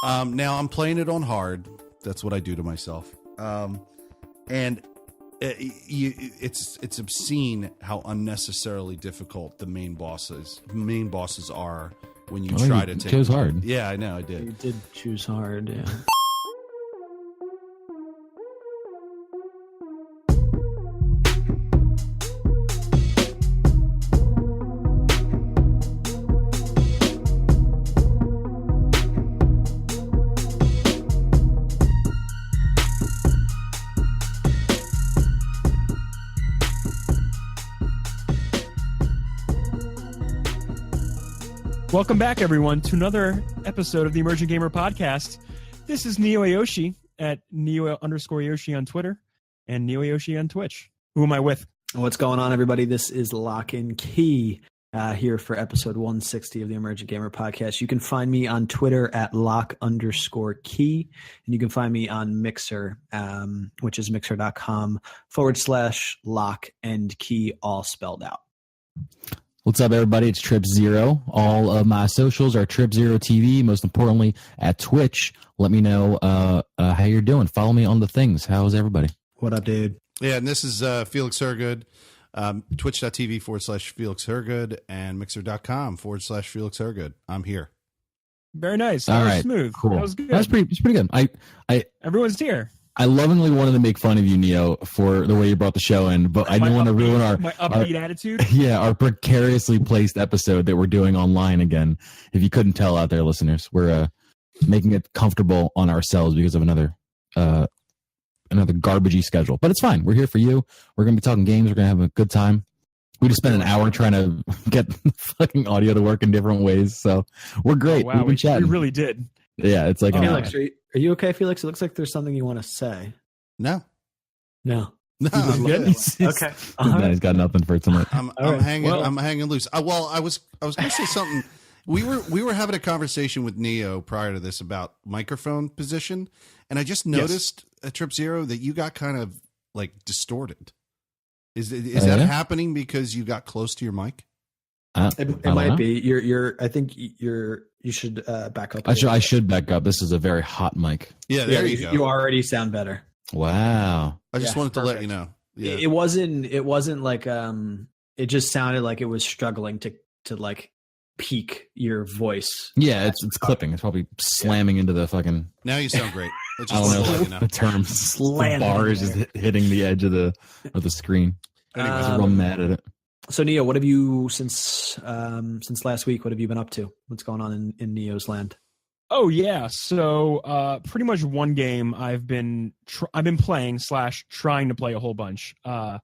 Now I'm playing it on hard. That's what I do to myself. And it's obscene how unnecessarily difficult the main bosses are when you try to take. Choose hard. Yeah, I know. I did. You did choose hard. Yeah. Welcome back, everyone, to another episode of the Emergent Gamer Podcast. This is Neo Ayoshi at Neo_Ayoshi on Twitter and Neo Ayoshi on Twitch. Who am I with? What's going on, everybody? This is Lock and Key here for episode 160 of the Emergent Gamer Podcast. You can find me on Twitter at Lock_Key, and you can find me on Mixer, which is mixer.com/Lock and Key, all spelled out. What's up, everybody? It's Trip Zero. All of my socials are Trip Zero TV. Most importantly, at Twitch. Let me know how you're doing. Follow me on the things. How's everybody? What up, dude? Yeah, and this is Felix Hergood, twitch.tv/Felix Hergood and mixer.com/Felix Hergood. I'm here. Very nice. All That was right. smooth. Cool. That was good. It's pretty good. Everyone's here. I lovingly wanted to make fun of you, Neo, for the way you brought the show in, but I didn't want to ruin my upbeat attitude. Yeah, our precariously placed episode that we're doing online again. If you couldn't tell out there, listeners, we're making it comfortable on ourselves because of another garbagey schedule. But it's fine. We're here for you. We're going to be talking games. We're going to have a good time. We just spent an hour trying to get fucking audio to work in different ways, so we're great. Oh, wow, We've been chatting. we really did. Yeah, it's like Felix, are you okay, Felix? It looks like there's something you want to say. No. No. I'm good. Okay. He's got nothing for tonight. I'm hanging loose. I was going to say something. We were having a conversation with Neo prior to this about microphone position, and I just noticed at Trip Zero that you got kind of like distorted. Is that happening because you got close to your mic? It might be. I think you should back up. I should back up. This is a very hot mic. Yeah, there you go. You already sound better. Wow. I just wanted to let you know. Yeah. It wasn't like it just sounded like it was struggling to like peak your voice. Yeah, it's clipping. It's probably slamming into the fucking. Now you sound great. I I don't know the term. The bar is just hitting the edge of the screen. Anyways, I'm mad at it. So Neo, what have you since last week? What have you been up to? What's going on in Neo's land? Oh yeah, so pretty much one game I've been playing / trying to play a whole bunch. I've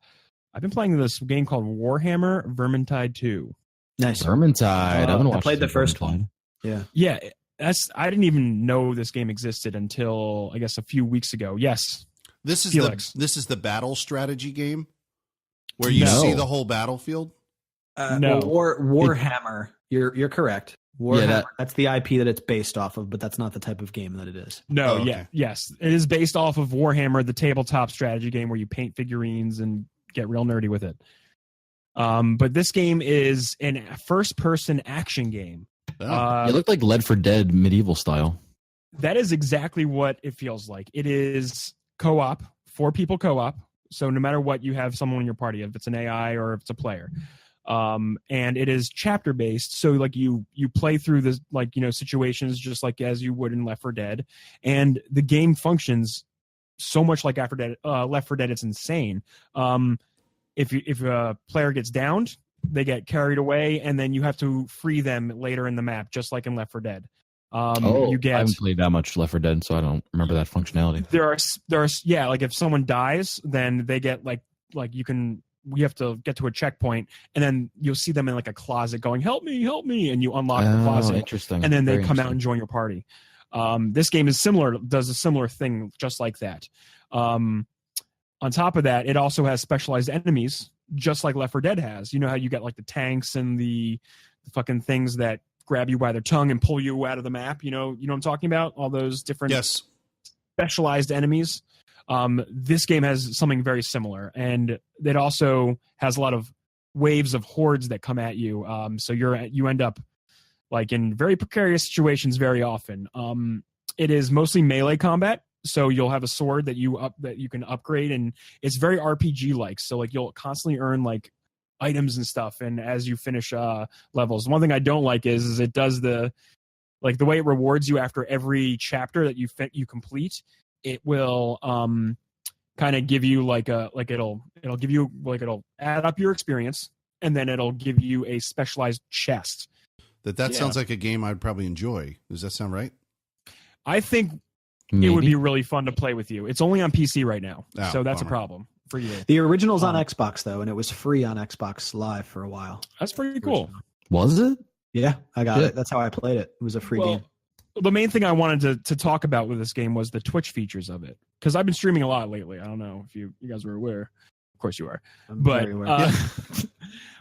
been playing this game called Warhammer Vermintide 2. Nice. Vermintide. I played the first one. Yeah. Yeah, I didn't even know this game existed until I guess a few weeks ago. Yes. This is Felix. the battle strategy game where you see the whole battlefield. No. Warhammer. You're correct. Warhammer. Yeah, that's the IP that it's based off of, but that's not the type of game that it is. No, Oh, okay. yeah, yes. It is based off of Warhammer, the tabletop strategy game where you paint figurines and get real nerdy with it. But this game is a first-person action game. Oh. It looked like Left 4 Dead medieval style. That is exactly what it feels like. It is co-op, 4-people co-op. So no matter what, you have someone in your party, if it's an AI or if it's a player. And it is chapter based. So like you play through this, situations just like as you would in Left 4 Dead. And the game functions so much like Left 4 Dead, it's insane. If a player gets downed, they get carried away, and then you have to free them later in the map, just like in Left 4 Dead. I haven't played that much Left 4 Dead, so I don't remember that functionality. There are like if someone dies, then they get we have to get to a checkpoint, and then you'll see them in like a closet going, help me, and you unlock the closet. Interesting. And then they come out and join your party. This game is does a similar thing just like that. On top of that, it also has specialized enemies, just like Left 4 Dead has. You know how you get like the tanks and the fucking things that grab you by their tongue and pull you out of the map. You know what I'm talking about? All those different specialized enemies. This game has something very similar, and it also has a lot of waves of hordes that come at you. So you end up like in very precarious situations very often. it is mostly melee combat. So you'll have a sword that you can upgrade, and it's very RPG like. So like you'll constantly earn like items and stuff, and as you finish levels. One thing I don't like is it does the way it rewards you after every chapter that you complete. It will kind of give you it'll add up your experience, and then it'll give you a specialized chest. That sounds like a game I'd probably enjoy. Does that sound right? I think Maybe. it would be really fun to play with you. It's only on PC right now, so that's bummer. a problem for you. The original's on Xbox though, and it was free on Xbox Live for a while. That's pretty cool. Was it? Yeah, I got it. That's how I played it. It was a free game. The main thing I wanted to talk about with this game was the Twitch features of it, because I've been streaming a lot lately. I don't know if you guys were aware. Of course you are. I'm But very aware.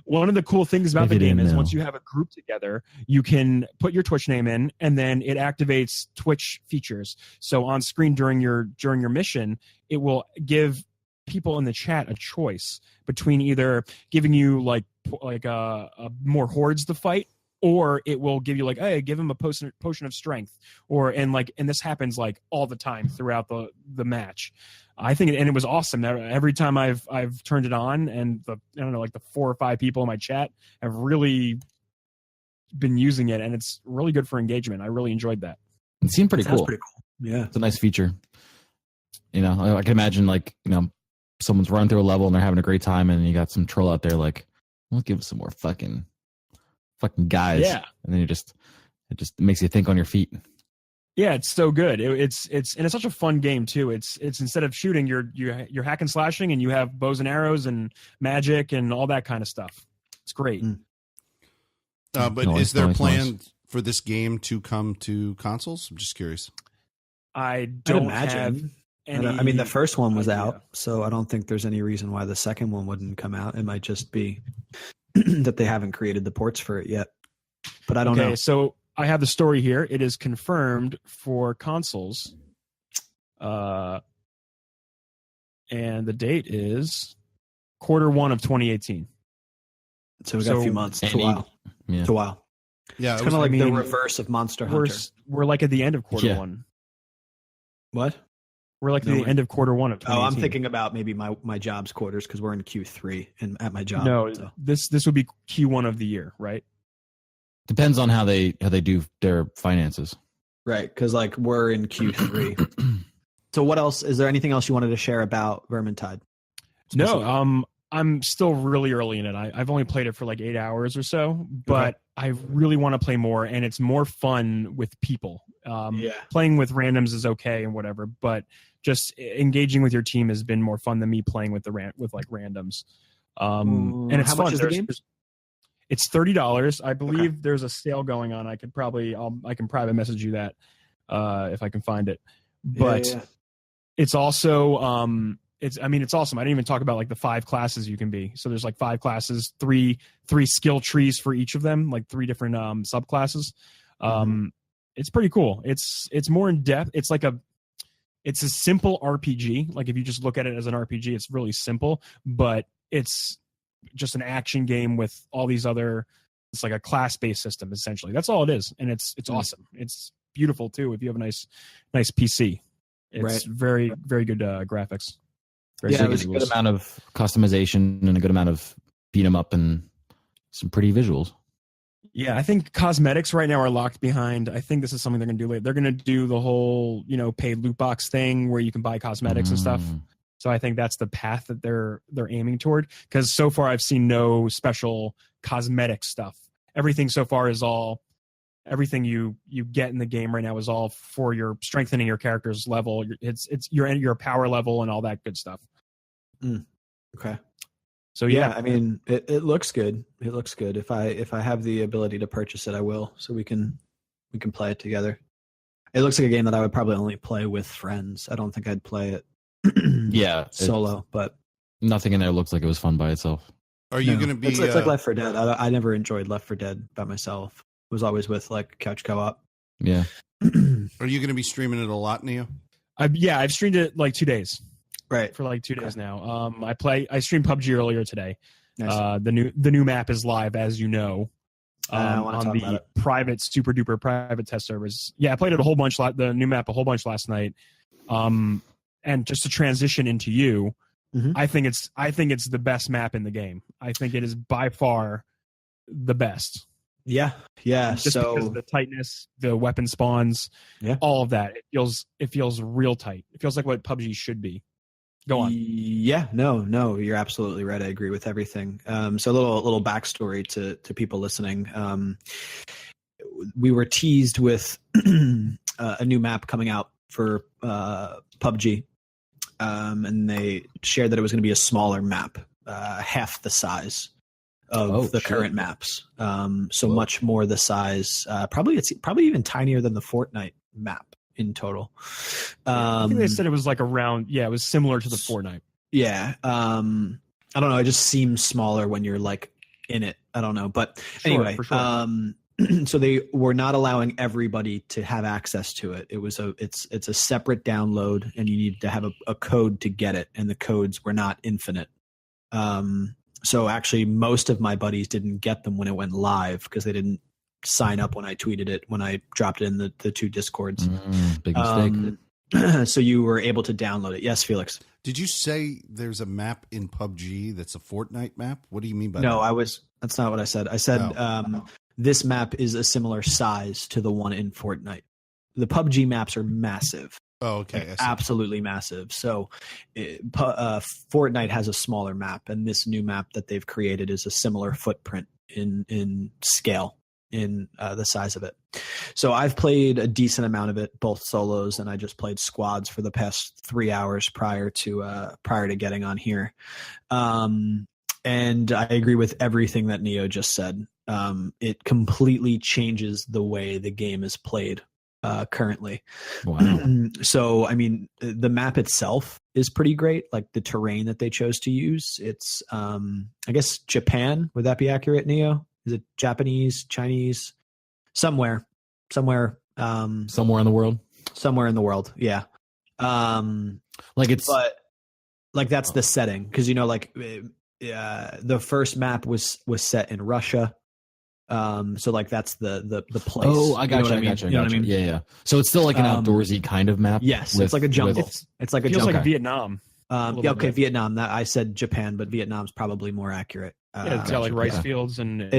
one of the cool things about the Maybe game didn't is know. once you have a group together, you can put your Twitch name in, and then it activates Twitch features. So on screen during your mission, it will give people in the chat a choice between either giving you like a more hordes to fight, or it will give you like, hey, give him a potion of strength, and this happens like all the time throughout the match. I think it was awesome. Every time I've turned it on, and the 4 or 5 people in my chat have really been using it, and it's really good for engagement. I really enjoyed that. It seemed pretty Sounds cool. pretty cool. Yeah. It's a nice feature. I can imagine someone's running through a level and they're having a great time, and you got some troll out there like, "We'll give us some more fucking guys." Yeah. And then it just makes you think on your feet. Yeah, it's so good. It's such a fun game too. It's instead of shooting, you're hack and slashing, and you have bows and arrows and magic and all that kind of stuff. It's great. But Nice, is there a nice, plan nice. for this game to come to consoles? I'm just curious. I don't have imagine. any. I mean, the first one was idea. out, so I don't think there's any reason why the second one wouldn't come out. It might just be that they haven't created the ports for it yet. But I don't know. So I have the story here. It is confirmed for consoles. And the date is Q1 of 2018. So we got a few months. It's a while. Yeah. It's a while. Yeah, It's it kind was, of like the mean, reverse of Monster We're Hunter. we're like at the end of Q1. Yeah. What? We're like at No, the end of Q1 of 2018. Oh, I'm thinking about maybe my job's quarters because we're in Q3 and at my job. No, so. this would be Q1 of the year, right? Depends on how they do their finances. Right, because like we're in Q3. So what else? Is there anything else you wanted to share about Vermintide? No, I'm still really early in it. I've only played it for like 8 hours or so, but I really want to play more, and it's more fun with people. Playing with randoms is okay and whatever, but just engaging with your team has been more fun than me playing with randoms. And it's how fun. much is the game? It's $30. I believe there's a sale going on. I can private message you that if I can find it. But it's also it's awesome. I didn't even talk about like the 5 classes you can be. So there's like 5 classes, three skill trees for each of them, like 3 different subclasses. It's pretty cool. It's more in depth. It's a simple RPG. Like if you just look at it as an RPG, it's really simple, but it's just an action game with all these other. It's like a class-based system essentially. That's all it is, and it's awesome. It's beautiful too. If you have a nice PC, it's very very good graphics. Very good There's a good visuals. amount of customization and a good amount of beat 'em up and some pretty visuals. Yeah, I think cosmetics right now are locked behind. I think this is something they're going to do later. They're going to do the whole, paid loot box thing where you can buy cosmetics and stuff. So I think that's the path that they're aiming toward. Because so far I've seen no special cosmetic stuff. Everything so far is everything you get in the game right now is all for your strengthening your character's level. It's your power level and all that good stuff. Okay. So I mean, it looks good. It looks good. If I have the ability to purchase it, I will. So we can play it together. It looks like a game that I would probably only play with friends. I don't think I'd play it solo. But Nothing in there looks like it was fun by itself. Are you going to be? It's like Left 4 Dead. I never enjoyed Left 4 Dead by myself. It was always with like couch co-op. Yeah. Are you going to be streaming it a lot, Neo? I've streamed it like 2 days. Right. For like 2 days now. I streamed PUBG earlier today. Nice. The new map is live, as you know. I wanna on talk about the it. private, super duper private test servers. Yeah, I played it a whole bunch. The new map a whole bunch last night. And just to transition into you, Mhm. I think it's the best map in the game. I think it is by far the best. Yeah. Just because of the tightness, the weapon spawns, Yeah. all of that. It feels real tight. It feels like what PUBG should be. Go on. Yeah, no, you're absolutely right. I agree with everything. So a little backstory to people listening. We were teased with a new map coming out for PUBG, and they shared that it was going to be a smaller map, half the size of the current maps. So much more the size. It's probably even tinier than the Fortnite map in total. I think they said it was like around. Yeah, it was similar to the Fortnite. Yeah. I don't know. It just seems smaller when you're like in it. I don't know. But anyway, for sure. So they were not allowing everybody to have access to it. It's a separate download, and you need to have a code to get it, and the codes were not infinite. So actually, most of my buddies didn't get them when it went live because they didn't sign up when I tweeted it, when I dropped it in the two Discords. Big mistake. So you were able to download it. Yes, Felix. Did you say there's a map in PUBG that's a Fortnite map? What do you mean by that? No, that's not what I said. I said this map is a similar size to the one in Fortnite. The PUBG maps are massive. Oh, okay. Like, absolutely massive. So Fortnite has a smaller map, and this new map that they've created is a similar footprint in scale, in the size of it. So I've played a decent amount of it, both solos, and I just played squads for the past 3 hours prior to getting on here. And I agree with everything that Neo just said. It completely changes the way the game is played currently. Wow. So, I mean, the map itself is pretty great. Like the terrain that they chose to use, it's, I guess, Japan. Would that be accurate, Neo? Is it Japanese, Chinese? Somewhere Somewhere in the world. Somewhere in the world. Yeah. But like that's the setting. Cause the first map was set in Russia. So like that's the place. Oh, I got you. You know what I mean? Yeah. So it's still like an outdoorsy kind of map. Yes. It's like a jungle. It's like a jungle. Feels like Vietnam. Okay, Vietnam. That I said Japan, but Vietnam's probably more accurate. Yeah, it's got like rice fields and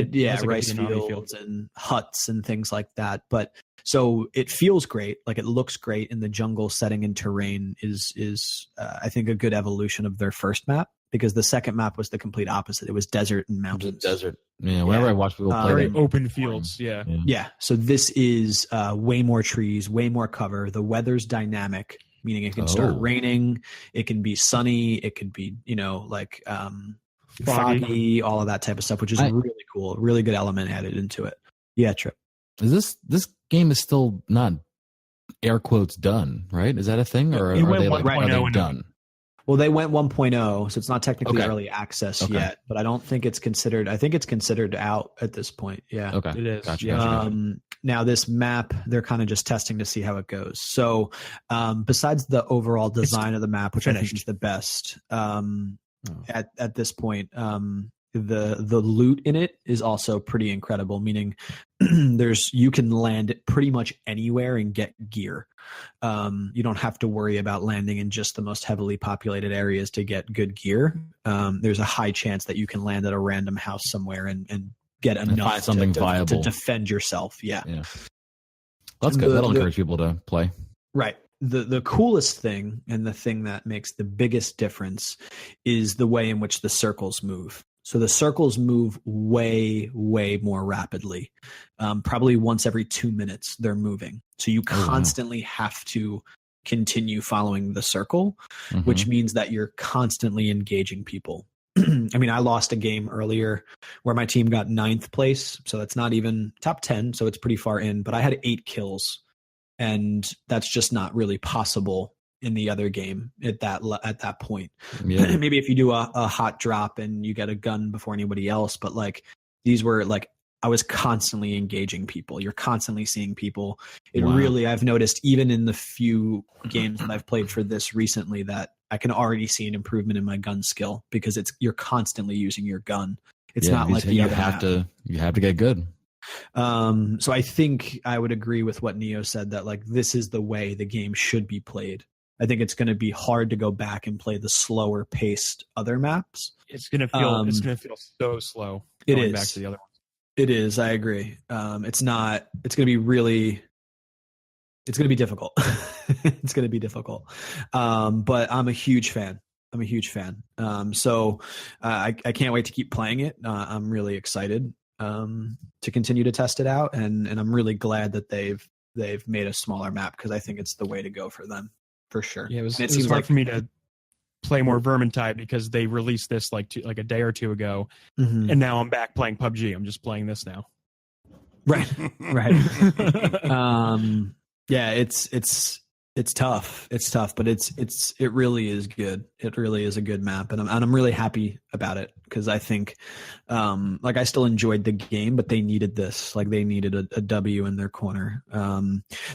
rice fields and huts and things like that. But so it feels great, like it looks great in the jungle setting and terrain is I think a good evolution of their first map, because the second map was the complete opposite. It was desert and mountains. Desert. Yeah. Whenever I watch people play, very open fields. Yeah. So this is way more trees, way more cover. The weather's dynamic, meaning it can start raining, it can be sunny, it could be foggy, all of that type of stuff, which is really cool. Really good element added into it. Yeah, Trip. Is this game is still not air quotes done, right? Is that a thing, or it are they done? Well, they went 1.0, so it's not technically early access Okay. yet, but I don't think it's considered. I think it's considered out at this point. Yeah. Okay. It is. Gotcha. Now this map, they're kind of just testing to see how it goes. So, besides the overall design of the map, which I think is the best, at this point, the loot in it is also pretty incredible, meaning you can land pretty much anywhere and get gear. You don't have to worry about landing in just the most heavily populated areas to get good gear. There's a high chance that you can land at a random house somewhere and get enough something viable to defend yourself. Yeah. That's good. That'll encourage people to play. Right. The coolest thing, and the thing that makes the biggest difference, is the way in which the circles move. So the circles move way, way more rapidly. Probably once every 2 minutes they're moving. So you constantly have to continue following the circle, which means that you're constantly engaging people. I mean, I lost a game earlier where my team got 9th place. So that's not even top 10. So it's pretty far in, but I had 8 kills. And that's just not really possible in the other game at that point. Yeah. Maybe if you do a hot drop and you get a gun before anybody else, but like these were like, I was constantly engaging people. You're constantly seeing people. Really, I've noticed even in the few games that I've played for this recently that I can already see an improvement in my gun skill, because you're constantly using your gun. It's not like you have to get good. So I think I would agree with what Neo said, that like this is the way the game should be played. I think it's going to be hard to go back and play the slower paced other maps. It's gonna feel so slow. It going is. back to the other one. It is. I agree. It's not. It's going to be really. It's going to be difficult. It's going to be difficult. But I'm a huge fan. So I can't wait to keep playing it. I'm really excited to continue to test it out, and I'm really glad that they've made a smaller map, because I think it's the way to go for them, for sure. Yeah, it was seems hard for me to play more Vermintide because they released this like a day or two ago, and now I'm back playing PUBG. I'm just playing this now. Right. Yeah, it's tough. It's tough, but it really is good. It really is a good map, and I'm really happy about it, because I think, like, I still enjoyed the game, but they needed this. Like, they needed a W in their corner.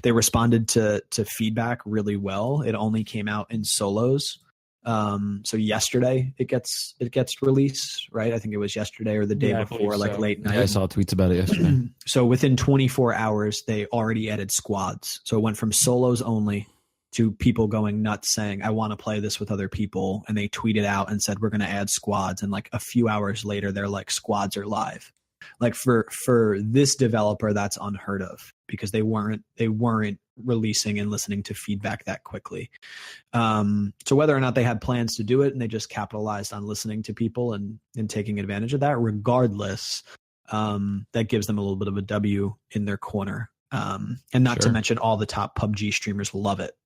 They responded to feedback really well. It only came out in solos. So yesterday it gets released, right? I think it was yesterday or the day before, like late night. Yeah, I saw tweets about it yesterday. So within 24 hours, they already added squads. So it went from solos only to people going nuts saying, I want to play this with other people. And they tweeted out and said, we're going to add squads. And like a few hours later, they're like, squads are live. Like for this developer, that's unheard of, because they weren't releasing and listening to feedback that quickly. So whether or not they had plans to do it, and they just capitalized on listening to people and taking advantage of that, regardless, that gives them a little bit of a W in their corner. And not to mention all the top PUBG streamers love it.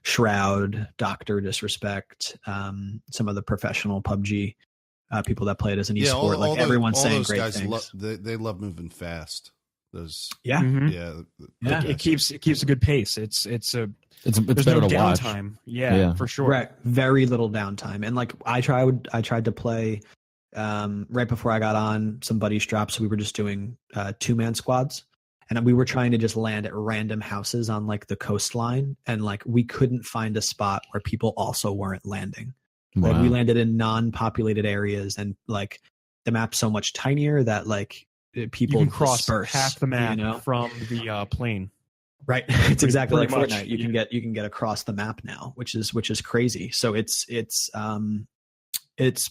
Shroud, Dr. Disrespect, some of the professional PUBG people that play it as an esport, like everyone's saying great things. They love moving fast. Those, It keeps a good pace. It's better there's no to watch. downtime. Yeah, for sure. Right, very little downtime. And like I tried to play right before I got on. Some buddies dropped, so we were just doing 2-man squads, and we were trying to just land at random houses on like the coastline, and like we couldn't find a spot where people also weren't landing. Wow. Like we landed in non-populated areas, and like the map's so much tinier that like people you can cross disperse, half the map from the plane. Right. It's exactly like Pretty Fortnite. much, You can get across the map now, which is crazy. So it's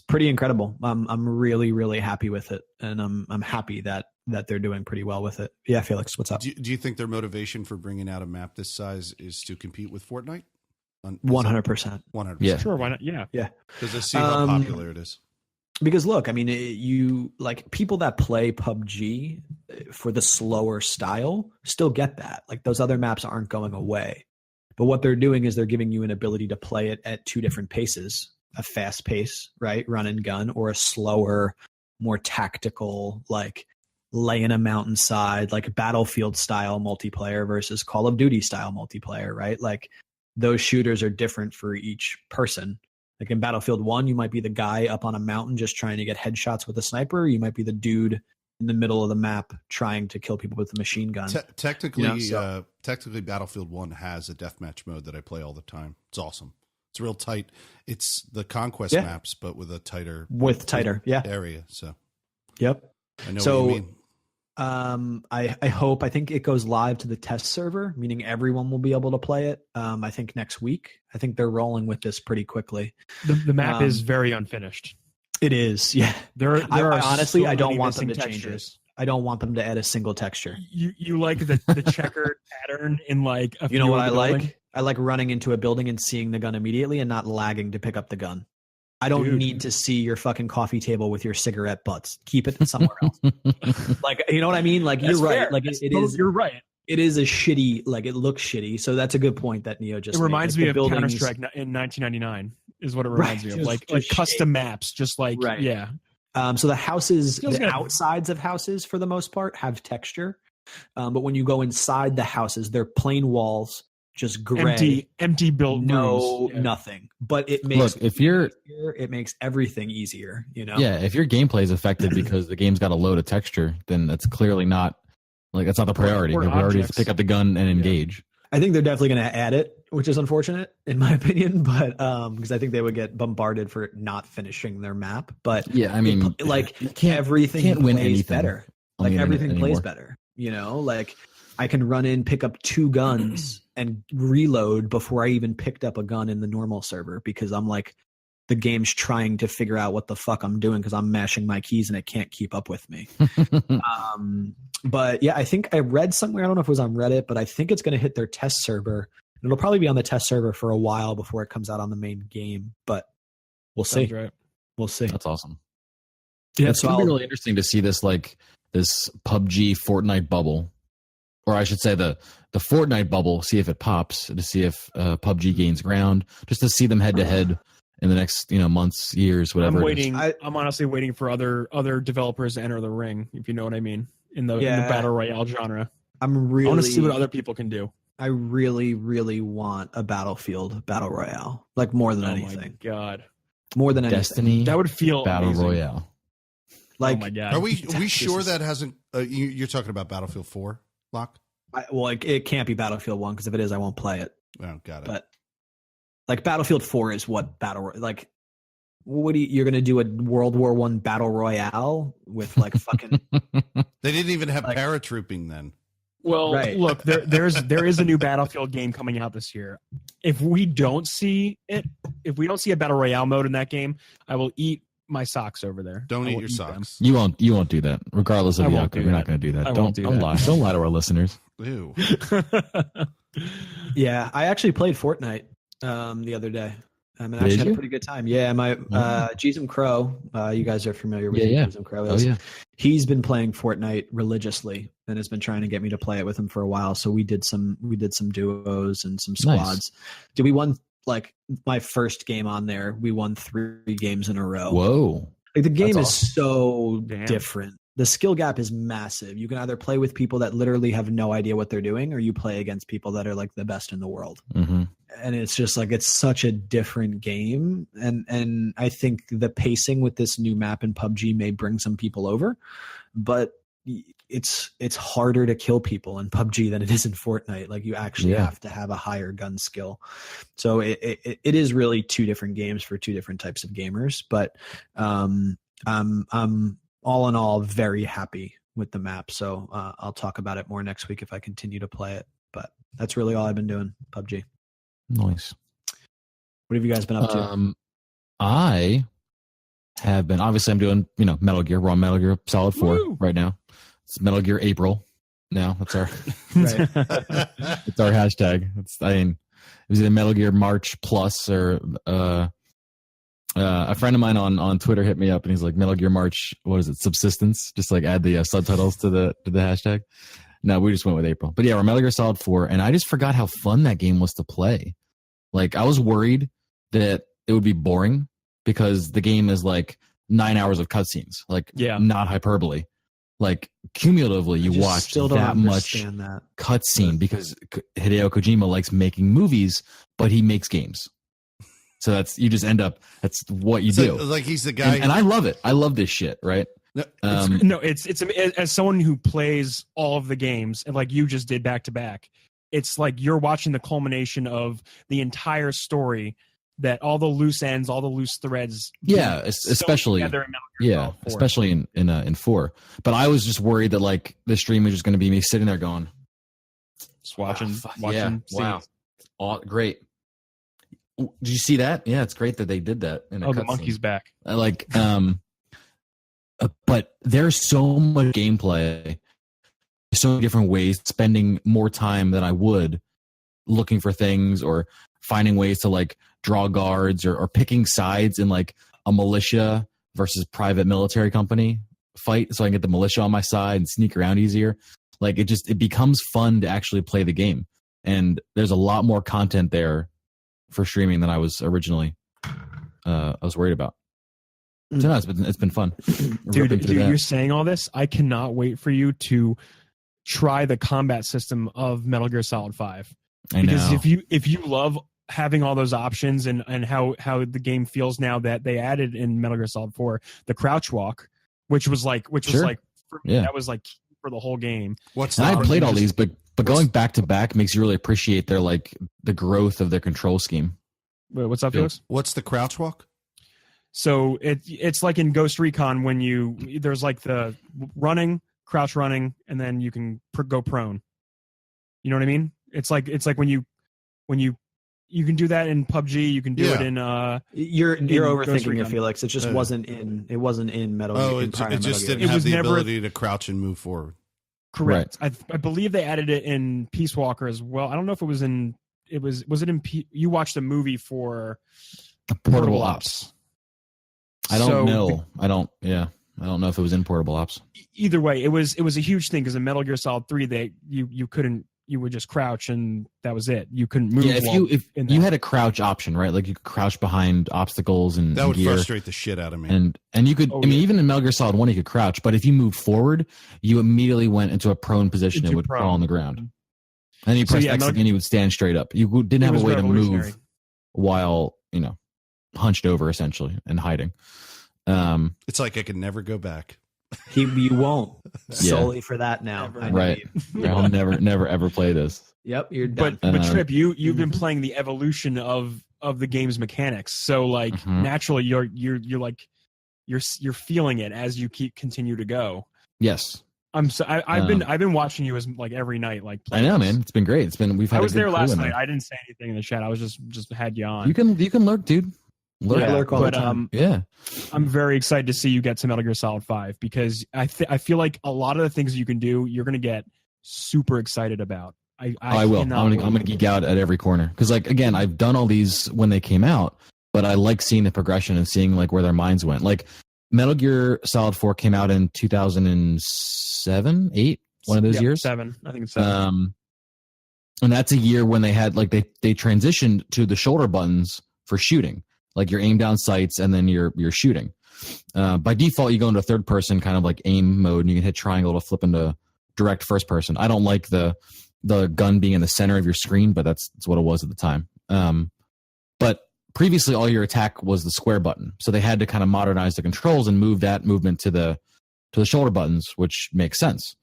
pretty incredible. I'm really, really happy with it, and I'm happy that they're doing pretty well with it. Yeah, Felix, what's up? Do you think their motivation for bringing out a map this size is to compete with Fortnite? 100%. 100%. Yeah. Sure, why not? Yeah. Because they see how popular it is. Because look, I mean, you like people that play PUBG for the slower style still get that. Like those other maps aren't going away. But what they're doing is they're giving you an ability to play it at two different paces: a fast pace, right, run and gun, or a slower, more tactical, like lay in a mountainside, like Battlefield style multiplayer versus Call of Duty style multiplayer, right? Like those shooters are different for each person. Like in Battlefield 1, you might be the guy up on a mountain just trying to get headshots with a sniper. You might be the dude in the middle of the map trying to kill people with a machine gun. Technically, Battlefield 1 has a deathmatch mode that I play all the time. It's awesome. It's real tight. It's the Conquest maps, but with a tighter area. So, yep. I know what you mean. I think it goes live to the test server, meaning everyone will be able to play it. I think next week. I think they're rolling with this pretty quickly. The map is very unfinished. It is, yeah. There are honestly, so I don't many want them to missing change it. textures. I don't want them to add a single texture. You like the checkered pattern in like a You know view what of I the like? building? I like running into a building and seeing the gun immediately and not lagging to pick up the gun. I don't need to see your fucking coffee table with your cigarette butts. Keep it somewhere else. Like, you know what I mean? Like, That's you're right. fair. Like, it is. You're right. It is a shitty. Like, it looks shitty. So that's a good point that Neo just. It reminds me like, of Counter-Strike in 1999. Is what it reminds me of. Like custom maps, just like yeah. So the houses, Feels the good. outsides of houses, for the most part, have texture. But when you go inside the houses, they're plain walls, just gray, empty built rooms. Yeah. Nothing. But it makes it makes everything easier. You know. Yeah, if your gameplay is affected because the game's got a load of texture, then that's clearly not that's not the priority. Or The priority is to objects. pick up the gun and engage. I think they're definitely going to add it, which is unfortunate in my opinion, but because I think they would get bombarded for not finishing their map. But yeah, I mean, like you can't everything win plays anything. better. on the internet everything anymore. plays better, like I can run in, pick up 2 guns and reload before I even picked up a gun in the normal server, because I'm like, the game's trying to figure out what the fuck I'm doing because I'm mashing my keys and it can't keep up with me. But yeah, I think I read somewhere, I don't know if it was on Reddit, but I think it's going to hit their test server. It'll probably be on the test server for a while before it comes out on the main game, but we'll see. Right. We'll see. That's awesome. Yeah, It's going to be really interesting to see this PUBG Fortnite bubble, or I should say the Fortnite bubble, see if it pops, to see if PUBG gains ground, just to see them head to head in the next months, years, whatever. I'm waiting. I'm honestly waiting for other developers to enter the ring, if you know what I mean, in the battle royale genre. I want to see what other people can do. I really, really want a Battlefield battle royale, like more than anything. Oh my god, more than Destiny, anything. That would feel battle amazing. royale. Like, oh my god, are we sure that hasn't? You're talking about Battlefield 4, Locke? It can't be Battlefield 1, because if it is, I won't play it. Oh, got it. But like Battlefield 4 is what like. What you're gonna do a World War I battle royale with like fucking? They didn't even have paratrooping then. Well, Right. look, there is a new Battlefield game coming out this year. If we don't see a battle royale mode in that game, I will eat my socks over there. Don't I eat will your socks. You won't do that, regardless of I won't Yaku. do You're not that. going to do that. I Don't won't do that. lie. Don't lie to our listeners. Ew. Yeah, I actually played Fortnite the other day. I mean, I Did actually had you? a pretty good time. Yeah, my Jism Crow, you guys are familiar with Yeah. Jism Crow. Oh yeah. He's been playing Fortnite religiously and has been trying to get me to play it with him for a while. So we did some duos and some squads. Did we won like my first game on there? We won 3 games in a row. Whoa. Like the game That's is so Damn. different. The skill gap is massive. You can either play with people that literally have no idea what they're doing, or you play against people that are like the best in the world. Mm-hmm. And it's just like, it's such a different game. And I think the pacing with this new map in PUBG may bring some people over, but it's harder to kill people in PUBG than it is in Fortnite. Like you actually have to have a higher gun skill. So it is really 2 different games for 2 different types of gamers. But I'm all in all very happy with the map. So I'll talk about it more next week if I continue to play it. But that's really all I've been doing, PUBG. Nice. What have you guys been up to? I have been, obviously I'm doing, Metal Gear. We're on Metal Gear Solid 4 Woo! right now. It's Metal Gear April now. That's our Right. it's our hashtag. It was either Metal Gear March Plus or a friend of mine on Twitter hit me up and he's like, Metal Gear March, what is it, Subsistence? Just like add the subtitles to the hashtag. No, we just went with April. But yeah, we're Metal Gear Solid 4, and I just forgot how fun that game was to play. Like, I was worried that it would be boring because the game is like 9 hours of cutscenes. Like, not hyperbole. Like, cumulatively, you watch still don't that much that cutscene because Hideo Kojima likes making movies, but he makes games. So that's what you do. Like he's the guy, and I love it. I love this shit, right? It's as someone who plays all of the games and like you just did back to back, it's like you're watching the culmination of the entire story, that all the loose ends, all the loose threads. Yeah, especially especially in 4. But I was just worried that like the stream was just going to be me sitting there going, just watching. Wow, great. Did you see that? Yeah, it's great that they did that. The monkey's back. But there's so much gameplay, so many different ways, spending more time than I would looking for things or finding ways to like draw guards or picking sides in like a militia versus private military company fight, so I can get the militia on my side and sneak around easier. Like it becomes fun to actually play the game, and there's a lot more content there for streaming than I was originally I was worried about. So no, it's been fun. Dude, you're saying all this. I cannot wait for you to try the combat system of Metal Gear Solid 5. Because if you love having all those options and how the game feels now that they added in Metal Gear Solid 4 the crouch walk, which was like for me, that was like for the whole game. I played all these, but going back to back makes you really appreciate their like the growth of their control scheme. Wait, what's up, Felix? What's the crouch walk? So it's like in Ghost Recon when there's like the running, crouch running, and then you can go prone. You know what I mean? It's like when you can do that in PUBG. You can do it in. You're Ghost overthinking Recon. it, Felix. It just wasn't in Metal. Oh, in it Prime just Metal didn't Gear. have was the never- ability to crouch and move forward. Correct. I believe they added it in Peace Walker as well. I don't know if it was in. Was it in? You watched a movie for Portable Ops. I don't So, know. I don't know if it was in Portable Ops. Either way, it was a huge thing because in Metal Gear Solid 3, you couldn't. You would just crouch and that was it. You couldn't move. Yeah, if in you that. had a crouch option, right? Like you could crouch behind obstacles and That would gear. frustrate the shit out of me. And you could, Oh, I mean, yeah. even in Metal Gear Solid 1, you could crouch, but if you moved forward, you immediately went into a prone position and Into would prone. fall on the ground. And then you So, pressed yeah, X Metal- again, you would stand straight up. You didn't It have a was way to revolutionary. move while, hunched over essentially and hiding. It's like I could never go back. You won't solely for that now. Never. I Right. believe. I'll never ever play this. Yep, you're done. But Trip, you've Mm-hmm. been playing the evolution of the game's mechanics. So like Mhm. naturally you're like you're feeling it as you continue to go. Yes. I've been watching you as like every night like I play know, this. man. It's been great. We've had I a was good there crew last in night. there. I didn't say anything in the chat. I was just had you on. You can lurk, dude. Lurk. Yeah, lurk all the but time. Yeah. I'm very excited to see you get to Metal Gear Solid 5 because I feel like a lot of the things you can do, you're going to get super excited about. I will. I'm gonna geek out at every corner because, like, again, I've done all these when they came out, but I like seeing the progression and seeing like where their minds went. Like, Metal Gear Solid 4 came out in 2007, 8, one of those years. 7. I think it's 7. And that's a year when they had like they transitioned to the shoulder buttons for shooting, like your aim down sights and then you're shooting. By default, you go into third person kind of like aim mode, and you can hit triangle to flip into direct first person. I don't like the gun being in the center of your screen, but that's what it was at the time. But previously, all your attack was the square button, so they had to kind of modernize the controls and move that movement to the shoulder buttons, which makes sense.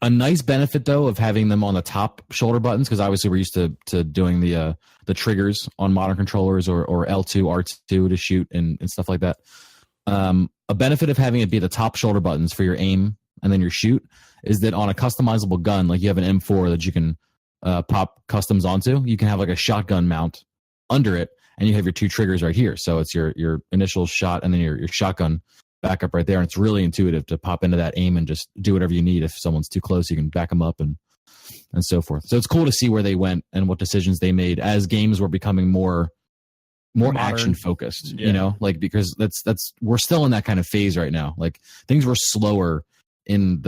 A nice benefit though of having them on the top shoulder buttons, because obviously we're used to doing the triggers on modern controllers or L2, R2 to shoot and stuff like that. A benefit of having it be the top shoulder buttons for your aim and then your shoot is that on a customizable gun, like you have an M4 that you can pop customs onto, you can have like a shotgun mount under it, and you have your two triggers right here. So it's your initial shot and then your shotgun backup right there. And it's really intuitive to pop into that aim and just do whatever you need. If someone's too close, you can back them up and so forth. So it's cool to see where they went and what decisions they made as games were becoming more Modern. action focused, Yeah. like, because that's we're still in that kind of phase right now. Like, things were slower in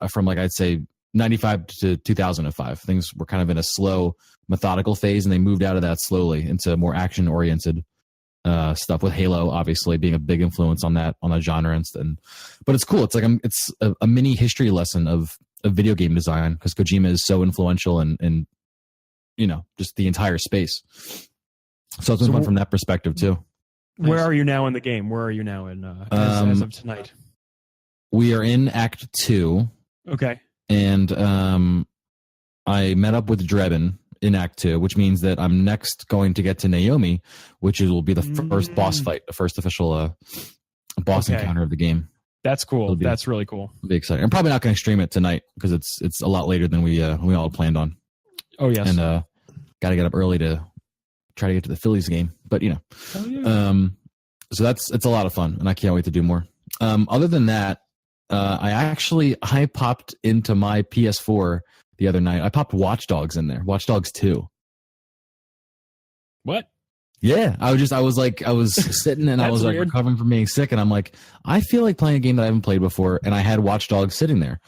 from like, I'd say 95 to 2005. Things were kind of in a slow methodical phase, and they moved out of that slowly into more action oriented stuff, with Halo obviously being a big influence on that genre but it's cool. It's like it's a mini history lesson of video game design, because Kojima is so influential and just the entire space. So it's been fun from that perspective too. Where are you now in the game? Where are you now in as of tonight? We are in Act 2, Okay. and I met up with Drebin in Act 2, which means that I'm next going to get to Naomi, which will be the first boss fight, the first official boss Okay. encounter of the game. That's cool. It'll be- That's really cool. It'll be exciting. I'm probably not going to stream it tonight because it's a lot later than we all planned on, Oh yes. and got to get up early to try to get to the Phillies game. But Oh, yeah. so it's a lot of fun, and I can't wait to do more. Other than that, I popped into my PS4 the other night. I popped Watch Dogs in there. Watch Dogs 2. What? Yeah, I was sitting and I That's was like weird. recovering from being sick, and I'm like, I feel like playing a game that I haven't played before, and I had Watch Dogs sitting there,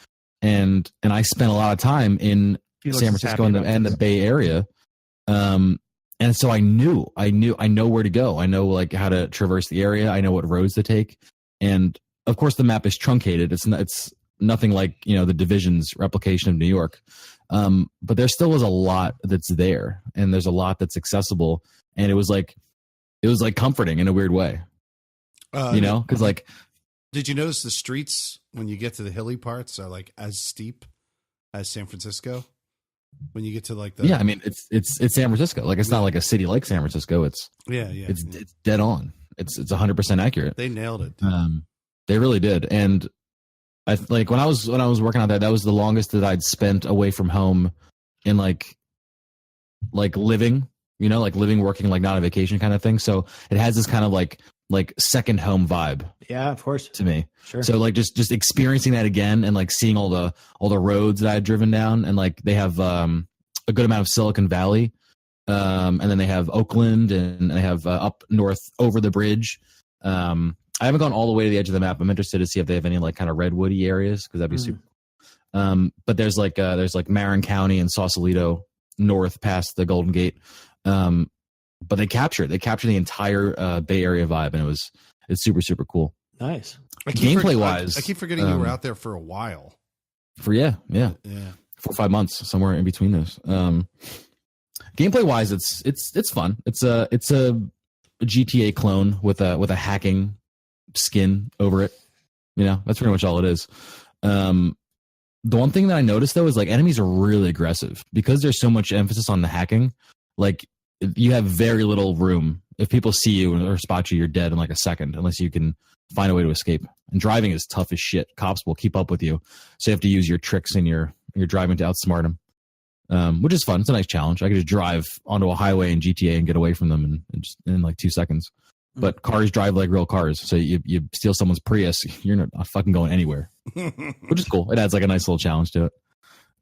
and I spent a lot of time in Felix San is Francisco happy and about the this. Bay Area, and so I know where to go. I know like how to traverse the area. I know what roads to take, and of course the map is truncated. It's nothing like the Division's replication of New York, but there still is a lot that's there, and there's a lot that's accessible. And it was like comforting in a weird way, because like, Did you notice the streets when you get to the hilly parts are like as steep as San Francisco? When you get to like the I mean, it's San Francisco. Like, it's not like a city like San Francisco. It's dead on. It's 100% accurate. They nailed it. They really did. And like when I was working on that was the longest that I'd spent away from home in like living, like living, working, like not a vacation kind of thing. So it has this kind of like second home vibe. Yeah, of course. To me. Sure. So like just experiencing that again and like seeing all the roads that I had driven down, and like they have a good amount of Silicon Valley. And then they have Oakland, and they have up north over the bridge. I haven't gone all the way to the edge of the map. I'm interested to see if they have any like kind of redwoody areas, because that'd be super. But there's like Marin County and Sausalito north past the Golden Gate. But they capture the entire Bay Area vibe, and it's super, super cool. Nice. Gameplay wise, I keep forgetting you were out there for a while. Yeah, 4 or 5 months, somewhere in between those. Gameplay wise, it's fun. It's a GTA clone with a hacking skin over it. That's pretty much all it is. The one thing that I noticed though is like enemies are really aggressive because there's so much emphasis on the hacking. Like you have very little room. If people see you or spot you, you're dead in like a second unless you can find a way to escape. And driving is tough as shit. Cops will keep up with you, so you have to use your tricks in your driving to outsmart them. Which is fun. It's a nice challenge. I could just drive onto a highway in GTA and get away from them in like 2 seconds. But cars drive like real cars. So you steal someone's Prius, you're not fucking going anywhere, which is cool. It adds like a nice little challenge to it.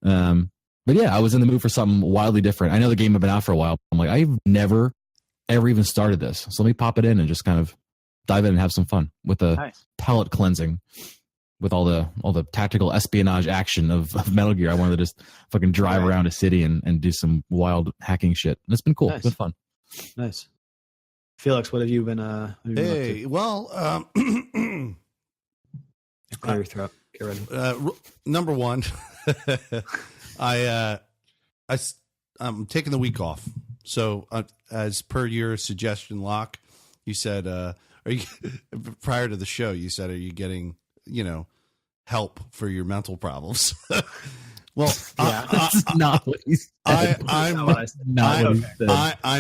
But yeah, I was in the mood for something wildly different. I know the game had been out for a while. I'm like, I've never, ever even started this. So let me pop it in and just kind of dive in and have some fun with the palate cleansing. With all the tactical espionage action of Metal Gear, I wanted to just fucking drive around a city and do some wild hacking shit. And it's been cool. Nice. It's been fun. Nice. Felix, what have you been up to? Well, Clear your throat. Get ready. Number one, I'm taking the week off. So as per your suggestion, Locke, you said, are you prior to the show, you said, are you getting, help for your mental problems? Well, that's not what he said. I'm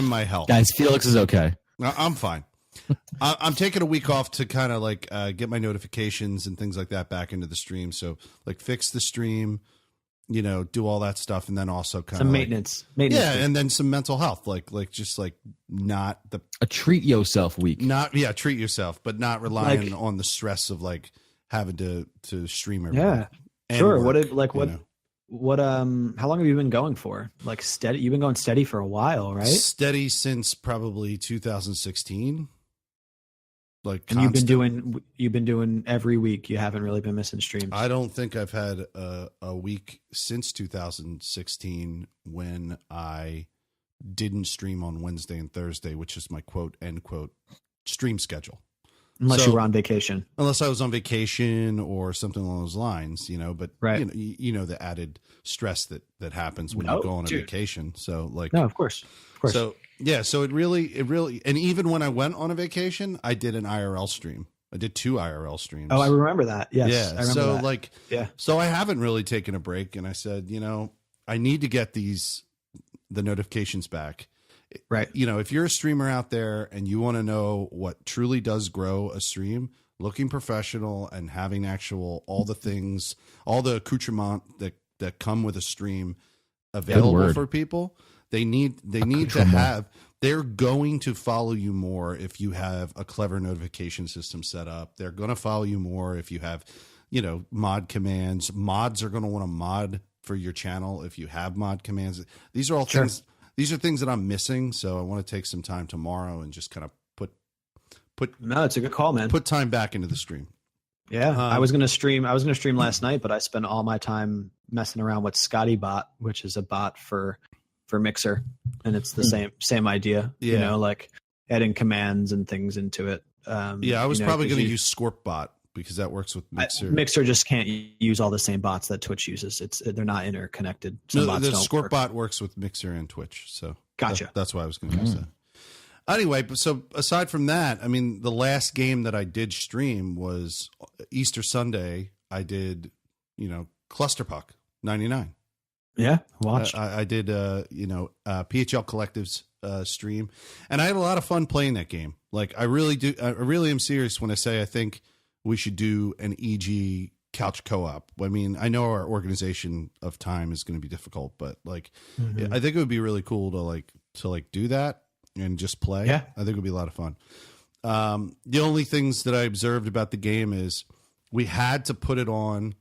my help. Guys, Felix is okay. I'm fine. I'm taking a week off to kind of like get my notifications and things like that back into the stream. So like fix the stream, do all that stuff, and then also kind of some maintenance. Yeah, and then some mental health, like just like not a treat yourself week. Treat yourself, but not relying on the stress of like having to stream every week. Sure. What how long have you been going for? Like steady? You've been going steady for a while, right? Steady since probably 2016. Like, and you've been doing every week. You haven't really been missing streams. I don't think I've had a week since 2016 when I didn't stream on Wednesday and Thursday, which is my quote end quote stream schedule. Unless you were on vacation. Unless I was on vacation or something along those lines, but right. The added stress that happens when you go on a vacation. So like, no, of course. So yeah, so it really, and even when I went on a vacation, I did an IRL stream. I did 2 IRL streams. Oh, I remember that. Yes. Yeah. I remember that. So I haven't really taken a break, and I said, I need to get the notifications back. Right. If you're a streamer out there and you want to know what truly does grow a stream, looking professional and having all the things, all the accoutrement that come with a stream available for people, they need to have, they're going to follow you more if you have a clever notification system set up. They're going to follow you more if you have, mod commands. Mods are going to want to mod for your channel if you have mod commands. These are all things. These are things that I'm missing, so I want to take some time tomorrow and just kind of put. No, it's a good call, man. Put time back into the stream. Yeah, I was gonna stream last night, but I spent all my time messing around with ScottyBot, which is a bot for Mixer, and it's the same idea. Yeah. Like adding commands and things into it. I was probably going to use ScorpBot because that works with Mixer. Mixer just can't use all the same bots that Twitch uses. They're not interconnected. The ScorpBot works with Mixer and Twitch. So gotcha. That's why I was going to use that. Anyway, so aside from that, I mean, the last game that I did stream was Easter Sunday. I did, Clusterpuck 99. Yeah, watched. I did, PHL Collective's stream, and I had a lot of fun playing that game. Like, I really do. I really am serious when I say I think we should do an EG couch co-op. I mean, I know our organization of time is going to be difficult, but like, I think it would be really cool to do that and just play. Yeah. I think it would be a lot of fun. The only things that I observed about the game is we had to put it on.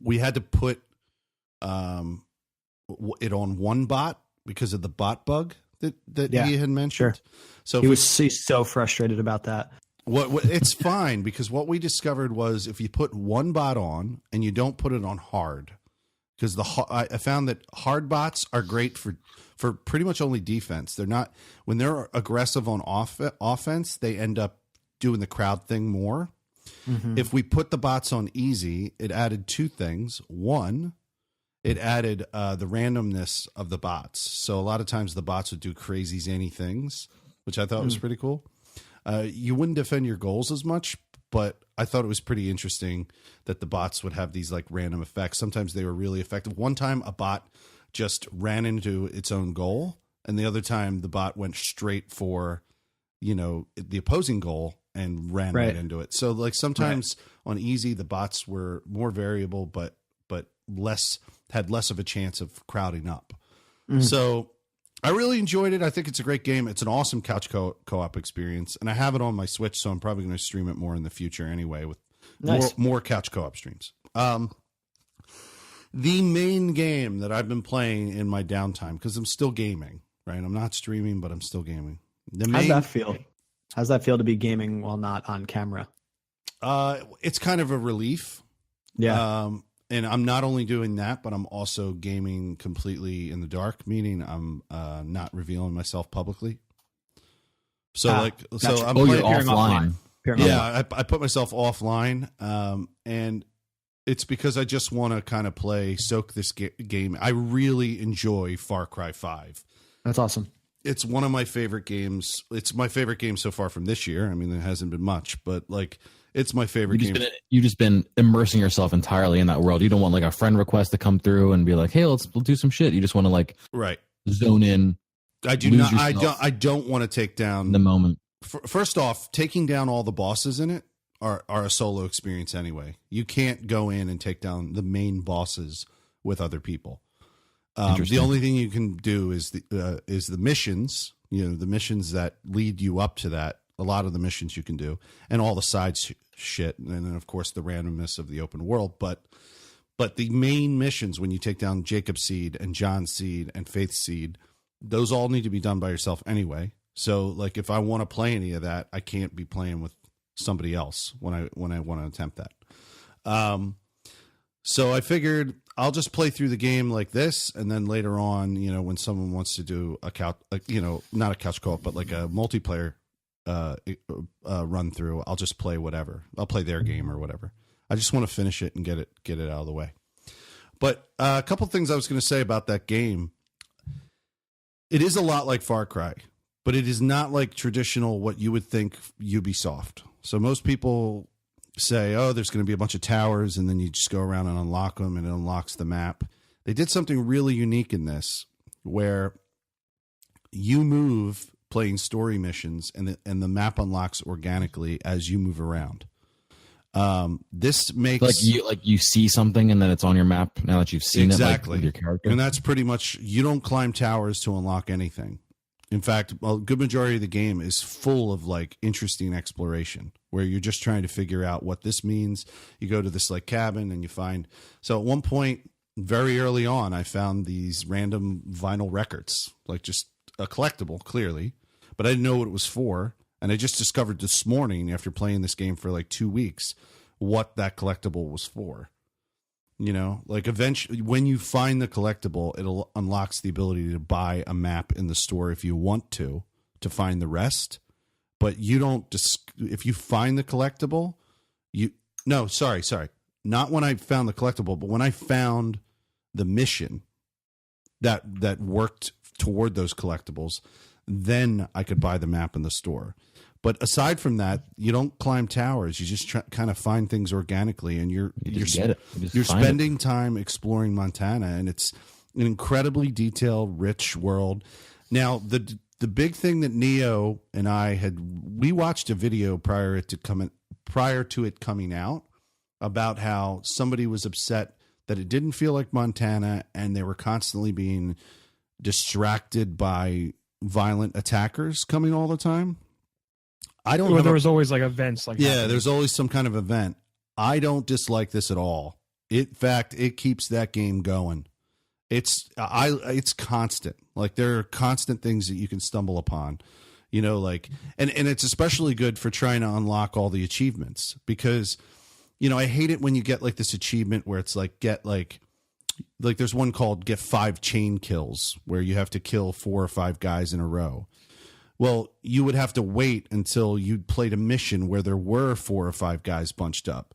We had to put it on one bot because of the bot bug that he had mentioned. Sure. So he's so frustrated about that. What it's fine, because what we discovered was if you put one bot on and you don't put it on hard, because I found that hard bots are great for pretty much only defense. They're not, when they're aggressive on offense, they end up doing the crowd thing more. If we put the bots on easy, it added two things. One, it added the randomness of the bots. So a lot of times the bots would do crazy zany things, which I thought was pretty cool. You wouldn't defend your goals as much, but I thought it was pretty interesting that the bots would have these like random effects. Sometimes they were really effective. One time a bot just ran into its own goal, and the other time the bot went straight for, the opposing goal and ran right into it. So like sometimes on easy, the bots were more variable, but had less of a chance of crowding up. So I really enjoyed it. I think it's a great game. It's an awesome couch co-op experience, and I have it on my Switch, so I'm probably going to stream it more in the future anyway with more couch co-op streams. The main game that I've been playing in my downtime, because I'm still gaming, right? I'm not streaming, but I'm still gaming. How's that feel? How's that feel to be gaming while not on camera? It's kind of a relief. Yeah. And I'm not only doing that, but I'm also gaming completely in the dark, meaning I'm not revealing myself publicly. So I'm you're offline. Yeah, I put myself offline, and it's because I just want to kind of soak this game. I really enjoy Far Cry 5. That's awesome. It's one of my favorite games. It's my favorite game so far from this year. I mean, there hasn't been much, but like, it's my favorite game. You've just been immersing yourself entirely in that world. You don't want like a friend request to come through and be like, "Hey, we'll do some shit." You just want to like zone in. I do not. I don't want to take down the moment. First off, taking down all the bosses in it are a solo experience anyway. You can't go in and take down the main bosses with other people. The only thing you can do is the missions. The missions that lead you up to that. A lot of the missions you can do, and all the side shit, and then of course the randomness of the open world. But the main missions, when you take down Jacob Seed and John Seed and Faith Seed, those all need to be done by yourself anyway. So like, if I want to play any of that, I can't be playing with somebody else when I want to attempt that. So I figured I'll just play through the game like this, and then later on, when someone wants to do a couch, not a couch co-op, but like a multiplayer run through, I'll just play whatever. I'll play their game or whatever. I just want to finish it and get it out of the way. But a couple things I was going to say about that game. It is a lot like Far Cry, but it is not like traditional what you would think Ubisoft. So most people say, "Oh, there's going to be a bunch of towers, and then you just go around and unlock them, and it unlocks the map." They did something really unique in this, where you move playing story missions, and the map unlocks organically as you move around. This makes like you see something and then it's on your map now that you've seen it with your character. And that's pretty much, you don't climb towers to unlock anything. In fact, a good majority of the game is full of like interesting exploration where you're just trying to figure out what this means. You go to this like cabin and you find. So at one point, very early on, I found these random vinyl records, like just a collectible, clearly, but I didn't know what it was for. And I just discovered this morning, after playing this game for like 2 weeks, what that collectible was for. You know, like eventually when you find the collectible, it unlocks the ability to buy a map in the store if you want to find the rest. But you don't, if you find the collectible, sorry. Not when I found the collectible, but when I found the mission that worked toward those collectibles, then I could buy the map in the store. But aside from that, you don't climb towers. You just kind of find things organically, and you're spending time exploring Montana, and it's an incredibly detailed, rich world. Now, the big thing that Neo and I we watched a video prior to it coming out, about how somebody was upset that it didn't feel like Montana and they were constantly being distracted by violent attackers coming all the time. I don't know. There was always like events like happening. There's always some kind of event. I don't dislike this at all. In fact, it keeps that game going. It's constant. Like there are constant things that you can stumble upon, you know, like, and it's especially good for trying to unlock all the achievements because, you know, I hate it when you get like this achievement where it's like, get like there's one called get 5 chain kills where you have to kill 4 or 5 guys in a row. Well, you would have to wait until you'd played a mission where there were 4 or 5 guys bunched up.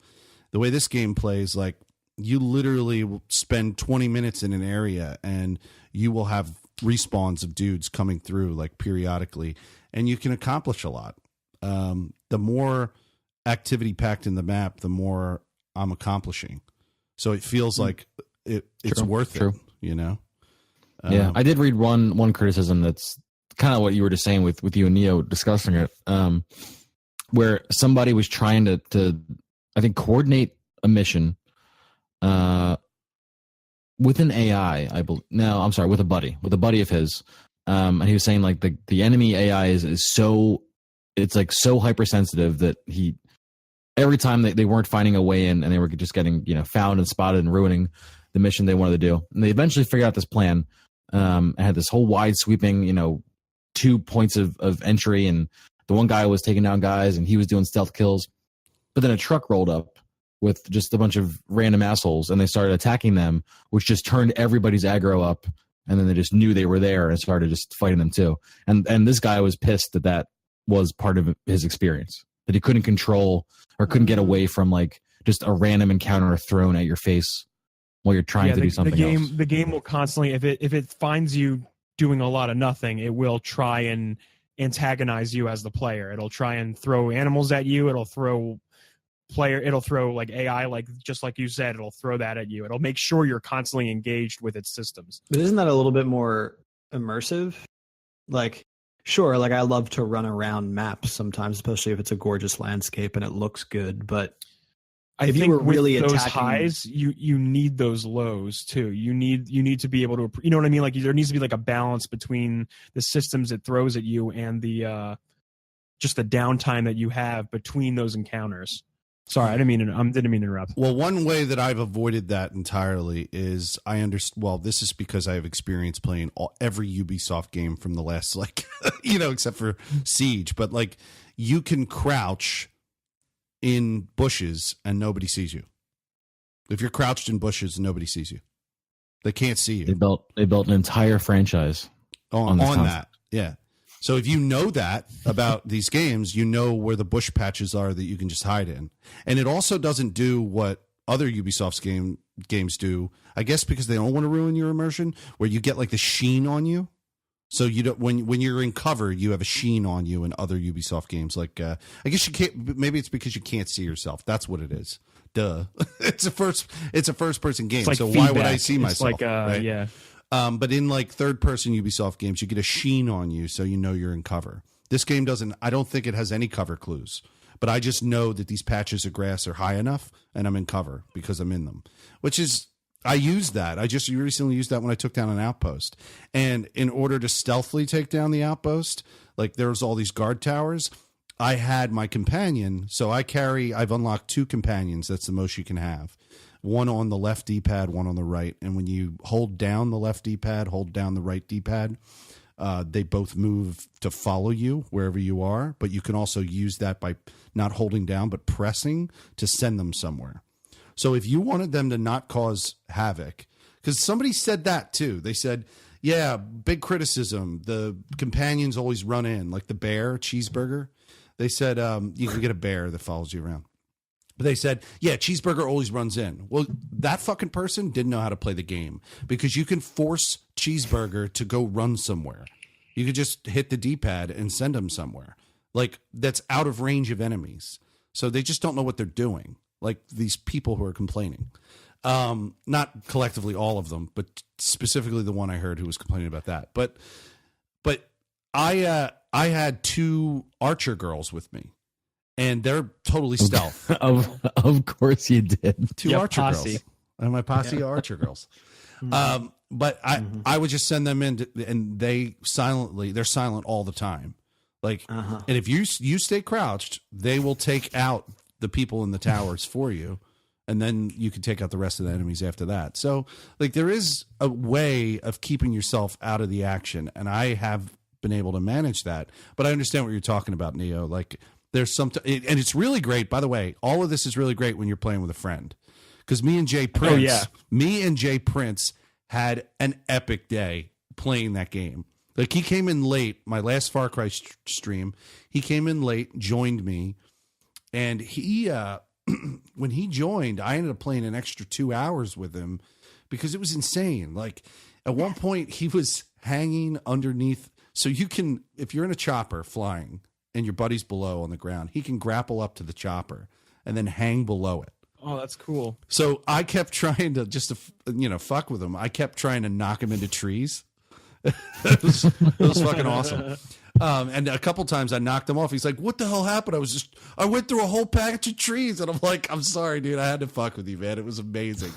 The way this game plays, like you literally will spend 20 minutes in an area and you will have respawns of dudes coming through like periodically, and you can accomplish a lot. The more activity packed in the map, the more I'm accomplishing. So it feels like it's worth it, you know? Yeah, I did read one criticism that's kind of what you were just saying with you and Neo discussing it, where somebody was trying to I think coordinate a mission with an AI, I believe. No, I'm sorry, with a buddy of his, and he was saying like the enemy AI is so, it's like so hypersensitive that every time they weren't finding a way in and they were just getting, you know, found and spotted and ruining the mission they wanted to do. And they eventually figured out this plan, and had this whole wide sweeping, you know, 2 points of entry, and the one guy was taking down guys and he was doing stealth kills. But then a truck rolled up with just a bunch of random assholes and they started attacking them, which just turned everybody's aggro up. And then they just knew they were there and started just fighting them too. And this guy was pissed that was part of his experience, that he couldn't control or couldn't get away from like just a random encounter thrown at your face while you're trying to do something else. The game will constantly, if it finds you doing a lot of nothing, it will try and antagonize you as the player. It'll try and throw animals at you. It'll throw like AI, like just like you said, it'll throw that at you. It'll make sure you're constantly engaged with its systems. But isn't that a little bit more immersive? Like, sure, like I love to run around maps sometimes, especially if it's a gorgeous landscape and it looks good. But I think with really those highs, you need those lows too. You need to be able to, you know what I mean? Like there needs to be like a balance between the systems it throws at you and the just the downtime that you have between those encounters. Sorry, I didn't mean to interrupt. Well, one way that I've avoided that entirely is well, this is because I have experience playing every Ubisoft game from the last, like, you know, except for Siege. But like, you can crouch in bushes and nobody sees you. If you're crouched in bushes, nobody sees you. They can't see you. They built an entire franchise on that. Yeah. So if you know that about these games, you know where the bush patches are that you can just hide in. And it also doesn't do what other Ubisoft's games do, I guess because they don't want to ruin your immersion, where you get like the sheen on you. So you don't, when you're in cover, you have a sheen on you in other Ubisoft games. Like I guess you can't. Maybe it's because you can't see yourself. That's what it is. Duh. It's a first person game. Like so feedback. Why would I see myself? Like right? Yeah. But in like third person Ubisoft games, you get a sheen on you, so you know you're in cover. This game doesn't. I don't think it has any cover clues. But I just know that these patches of grass are high enough, and I'm in cover because I'm in them. Which is. I used that. I just recently used that when I took down an outpost. And in order to stealthily take down the outpost, like there's all these guard towers, I had my companion. So I've unlocked 2 companions. That's the most you can have. One on the left D-pad, one on the right. And when you hold down the left D-pad, hold down the right D-pad, they both move to follow you wherever you are. But you can also use that by not holding down, but pressing to send them somewhere. So if you wanted them to not cause havoc, because somebody said that too. They said, yeah, big criticism. The companions always run in, like the bear cheeseburger. They said you can get a bear that follows you around. But they said, yeah, cheeseburger always runs in. Well, that fucking person didn't know how to play the game, because you can force cheeseburger to go run somewhere. You could just hit the D-pad and send them somewhere. Like that's out of range of enemies. So they just don't know what they're doing. Like these people who are complaining, not collectively all of them, but specifically the one I heard who was complaining about that. But I had 2 archer girls with me, and they're totally stealth. Of course you did. Two Yep, archer posse. girls. And my posse of archer girls. But I would just send them in, and they're silent all the time. Like, and if you stay crouched, they will take out the people in the towers for you, and then you can take out the rest of the enemies after that. So, like, there is a way of keeping yourself out of the action, and I have been able to manage that. But I understand what you're talking about, Neo. Like, there's and it's really great. By the way, all of this is really great when you're playing with a friend, because me and Jay Prince had an epic day playing that game. Like, he came in late, my last Far Cry stream, he came in late, joined me, and he, when he joined, I ended up playing an extra 2 hours with him because it was insane. Like, at one point, he was hanging underneath, so you can, if you're in a chopper flying and your buddy's below on the ground, he can grapple up to the chopper and then hang below it. Oh, that's cool. So I kept trying to fuck with him. I kept trying to knock him into trees. it was fucking awesome. And a couple times I knocked him off. He's like, "What the hell happened?" I went through a whole patch of trees, and I'm like, "I'm sorry, dude. I had to fuck with you, man. It was amazing."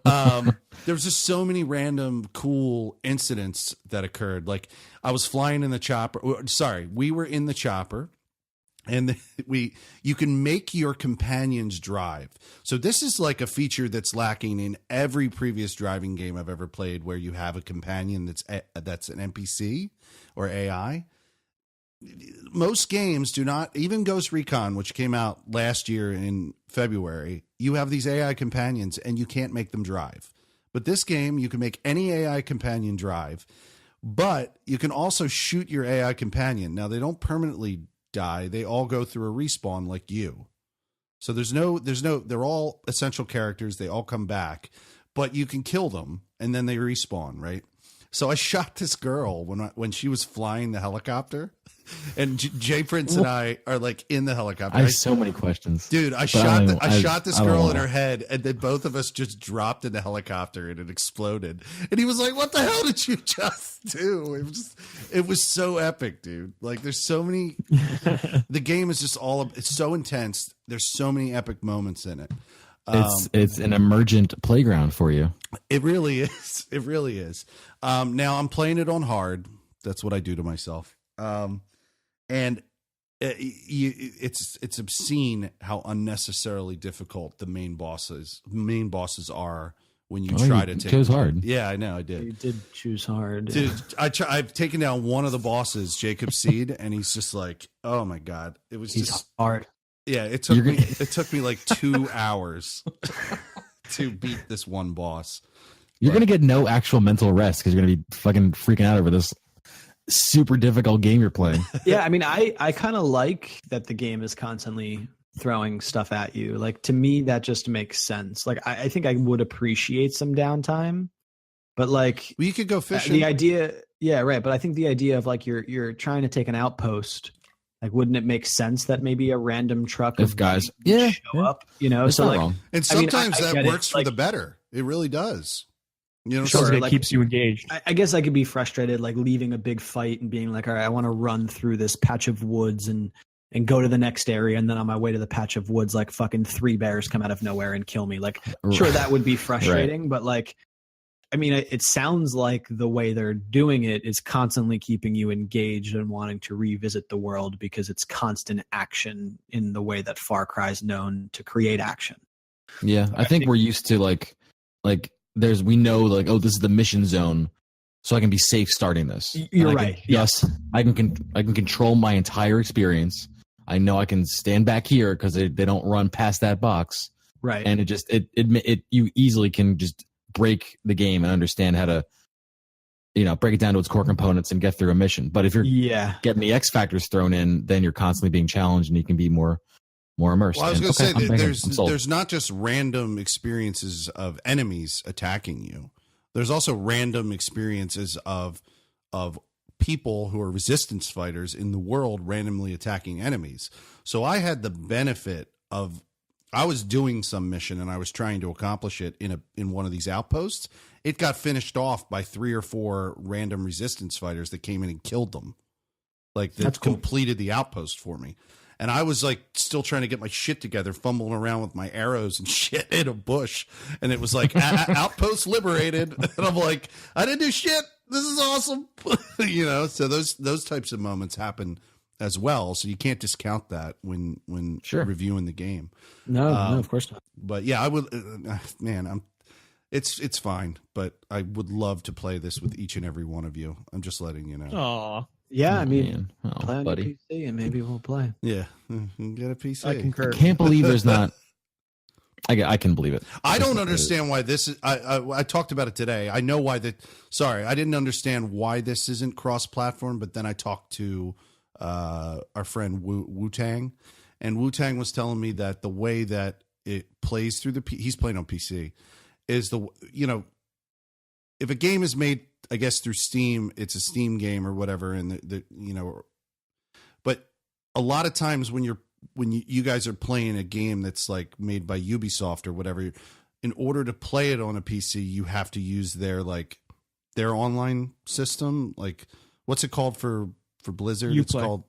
There was just so many random cool incidents that occurred. Like, I was flying in the chopper. Sorry, we were in the chopper. And you can make your companions drive. So this is like a feature that's lacking in every previous driving game I've ever played, where you have a companion that's an NPC or AI. Most games do not, even Ghost Recon, which came out last year in February, you have these AI companions and you can't make them drive. But this game, you can make any AI companion drive, but you can also shoot your AI companion. Now, they don't permanently die. They all go through a respawn like you. So they're all essential characters. They all come back, but you can kill them and then they respawn, right? So I shot this girl when she was flying the helicopter, and Jay Prince and I are like in the helicopter. I have so many questions, dude. I shot this girl in her head, and then both of us just dropped in the helicopter and it exploded. And he was like, "What the hell did you just do?" It was so epic, dude. Like, there's so many. The game is just it's so intense. There's so many epic moments in it. It's an emergent playground for you. It really is. It really is. Now I'm playing it on hard. That's what I do to myself. And it's obscene how unnecessarily difficult the main bosses are when you try to take. Chose hard. Yeah, I know. I did. You did choose hard. Dude, I've taken down one of the bosses, Jacob Seed, and he's just like, oh my god, He's hard. Yeah, it took me like 2 hours to beat this one boss. You're going to get no actual mental rest because you're going to be fucking freaking out over this super difficult game you're playing. Yeah, I mean, I kind of like that the game is constantly throwing stuff at you. Like, to me, that just makes sense. Like, I think I would appreciate some downtime, but like, well, you could go fishing. The idea, yeah, right. But I think the idea of like you're trying to take an outpost. Like, wouldn't it make sense that maybe a random truck of guys show up? You know, it's so not like, wrong. And sometimes that works for like, the better. It really does. You know, sure, it like, keeps you engaged. I guess I could be frustrated, like leaving a big fight and being like, all right, I want to run through this patch of woods and go to the next area, and then on my way to the patch of woods, like fucking 3 bears come out of nowhere and kill me. Like, sure, that would be frustrating, but like, I mean, it sounds like the way they're doing it is constantly keeping you engaged and wanting to revisit the world because it's constant action in the way that Far Cry is known to create action. Yeah, I think we're used to like we know like, oh, this is the mission zone, so I can be safe starting this. You're right. Yes, I can control my entire experience. I know I can stand back here because they don't run past that box. Right. And it you easily can just break the game and understand how to, break it down to its core components and get through a mission. But if you're getting the X factors thrown in, then you're constantly being challenged and you can be more immersed. Well, I was going to say that there's not just random experiences of enemies attacking you. There's also random experiences of people who are resistance fighters in the world randomly attacking enemies. So I had the benefit of, I was doing some mission and I was trying to accomplish it in one of these outposts. It got finished off by 3 or 4 random resistance fighters that came in and killed them. Like, that completed the outpost for me. and I was like still trying to get my shit together, fumbling around with my arrows and shit in a bush, and it was like outpost liberated, and I'm like, I didn't do shit. This is awesome. So those types of moments happen as well. So you can't discount that when reviewing the game. No, of course not. But yeah, I would, it's fine, but I would love to play this with each and every one of you. I'm just letting you know. Aw. Yeah, I mean, Man. Oh, play on buddy. your PC and maybe we'll play. Yeah, get a PC. I concur. I can't believe there's not. I can believe it. I don't understand why this is. I talked about it today. I know why that. Sorry, I didn't understand why this isn't cross-platform. But then I talked to our friend Wu Tang, and Wu Tang was telling me that the way that it plays through he's playing on PC, is if a game is made, I guess through Steam, it's a Steam game or whatever, and but a lot of times when you guys are playing a game that's like made by Ubisoft or whatever, in order to play it on a PC, you have to use their online system. Like, what's it called for Blizzard? Uplay. It's called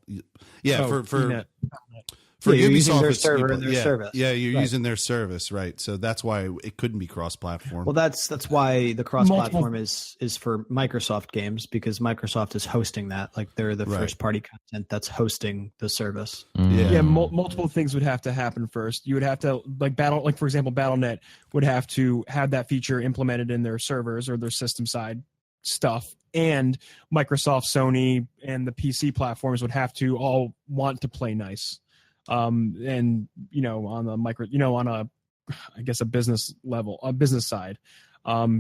For Ubisoft, using their it's server Uplay. and their Yeah. service. Yeah, you're Right. using their service, right? So that's why it couldn't be cross-platform. Well, that's why the cross-platform is for Microsoft games, because Microsoft is hosting that. Like, they're the Right. first-party content that's hosting the service. Yeah, multiple things would have to happen first. You would have to for example, BattleNet would have to have that feature implemented in their servers or their system side stuff, and Microsoft, Sony, and the PC platforms would have to all want to play nice. And on the on a business level, a business side,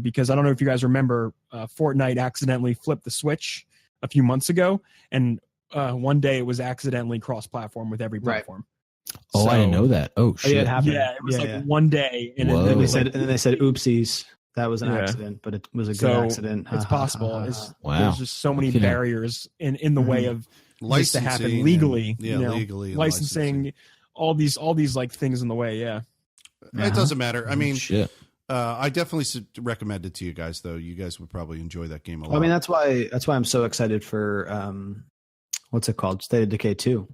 because I don't know if you guys remember, Fortnite accidentally flipped the switch a few months ago, and one day it was accidentally cross-platform with every platform. Oh, I didn't know that. Oh Oh, shit! yeah, it happened. Yeah, it was Yeah. one day, and Whoa. then And then they said, "Oopsies, that was an Yeah. accident, but it was a good So, accident." it's possible. It's, Wow. There's just so many Yeah. barriers in the way of this to happen Licensing legally. and- legally, and licensing, all these like things in the way. Yeah. It doesn't matter. I mean, Shit. I definitely recommend it to you guys, though. You guys would probably enjoy that game a lot. Well, I mean, that's why I'm so excited for what's it called, State of Decay 2.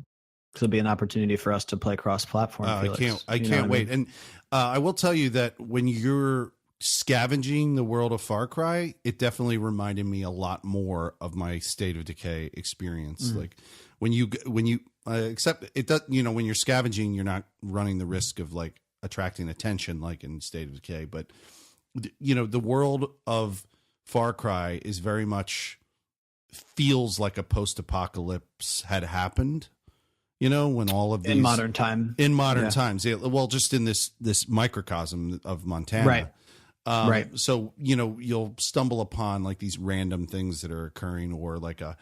Because it'll be an opportunity for us to play cross-platform. I Felix. can't You know what I wait. mean? And I will tell you that when you're scavenging the world of Far Cry, it definitely reminded me a lot more of my State of Decay experience. Like when you except it does, when you're scavenging, you're not running the risk of like attracting attention like in State of Decay, but the world of Far Cry is very much feels like a post-apocalypse had happened. When all of these in modern time. times, well, just in this microcosm of Montana, Right. Right. So you'll stumble upon like these random things that are occurring, or like a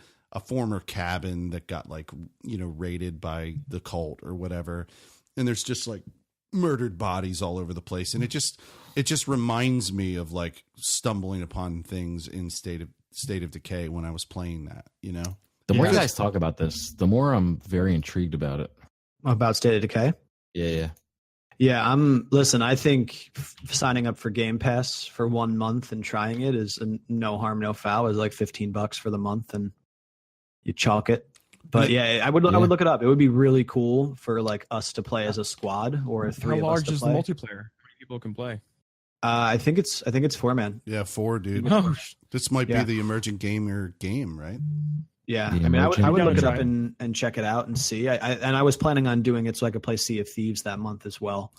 former cabin that got like raided by the cult or whatever, and there's just like murdered bodies all over the place, and it just reminds me of like stumbling upon things in State of Decay when I was playing that. The more you guys talk about this, the more I'm very intrigued about it. About State of Decay. Yeah. Yeah, listen, I think signing up for Game Pass for 1 month and trying it is no harm, no foul. It's like $15 for the month and you chalk it. But yeah, I would look it up. It would be really cool for like us to play as a squad or three How of us large to is the play. multiplayer? How many people can play? I think it's 4-man. Yeah, 4, dude. Oh, This might Yeah. be the Emergent Gamer game, right? Yeah, The I mean, I would Emergent. look it up Try it. and check it out and see. I was planning on doing it so I could play Sea of Thieves that month as well,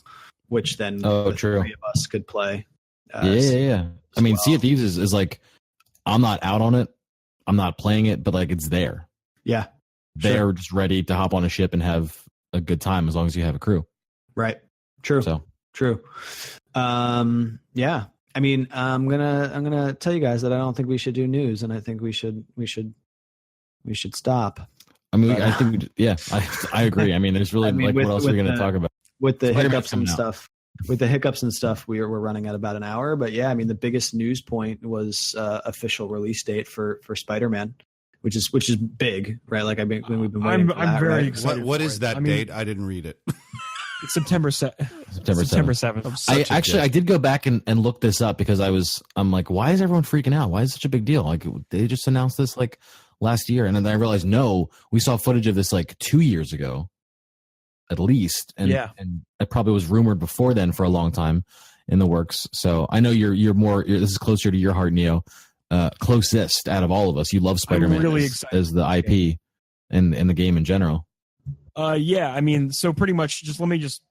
which then Oh, the true. three of us could play. Yeah. I mean, well. Sea of Thieves is like, I'm not out on it. I'm not playing it, but like it's there. Yeah, They're just ready to hop on a ship and have a good time as long as you have a crew. right. True. So True. Yeah. I mean, I'm gonna tell you guys that I don't think we should do news, and I think we should stop. I mean, But, I think, I agree. I mean, there's really I mean, like, with- what else are we with going to the- talk about? With the Spider-Man's hiccups and coming out. stuff. With the hiccups and stuff, we're running at about an hour. But yeah, I mean, the biggest news point was official release date for Spider-Man, which is big, right? Like we've been waiting I'm for that, very right? excited. What for is it. that I mean, date? I didn't read it. It's September 7th. September 7th. I did go back and look this up because I'm like, why is everyone freaking out? Why is it such a big deal? Like they just announced this like last year. And then I realized, no, we saw footage of this like 2 years ago. at least, and Yeah. and it probably was rumored before then for a long time in the works. So I know this is closer to your heart, Neo, closest out of all of us. You love Spider-Man really as, excited as the IP and the game in general. Yeah, I mean, so pretty much let me just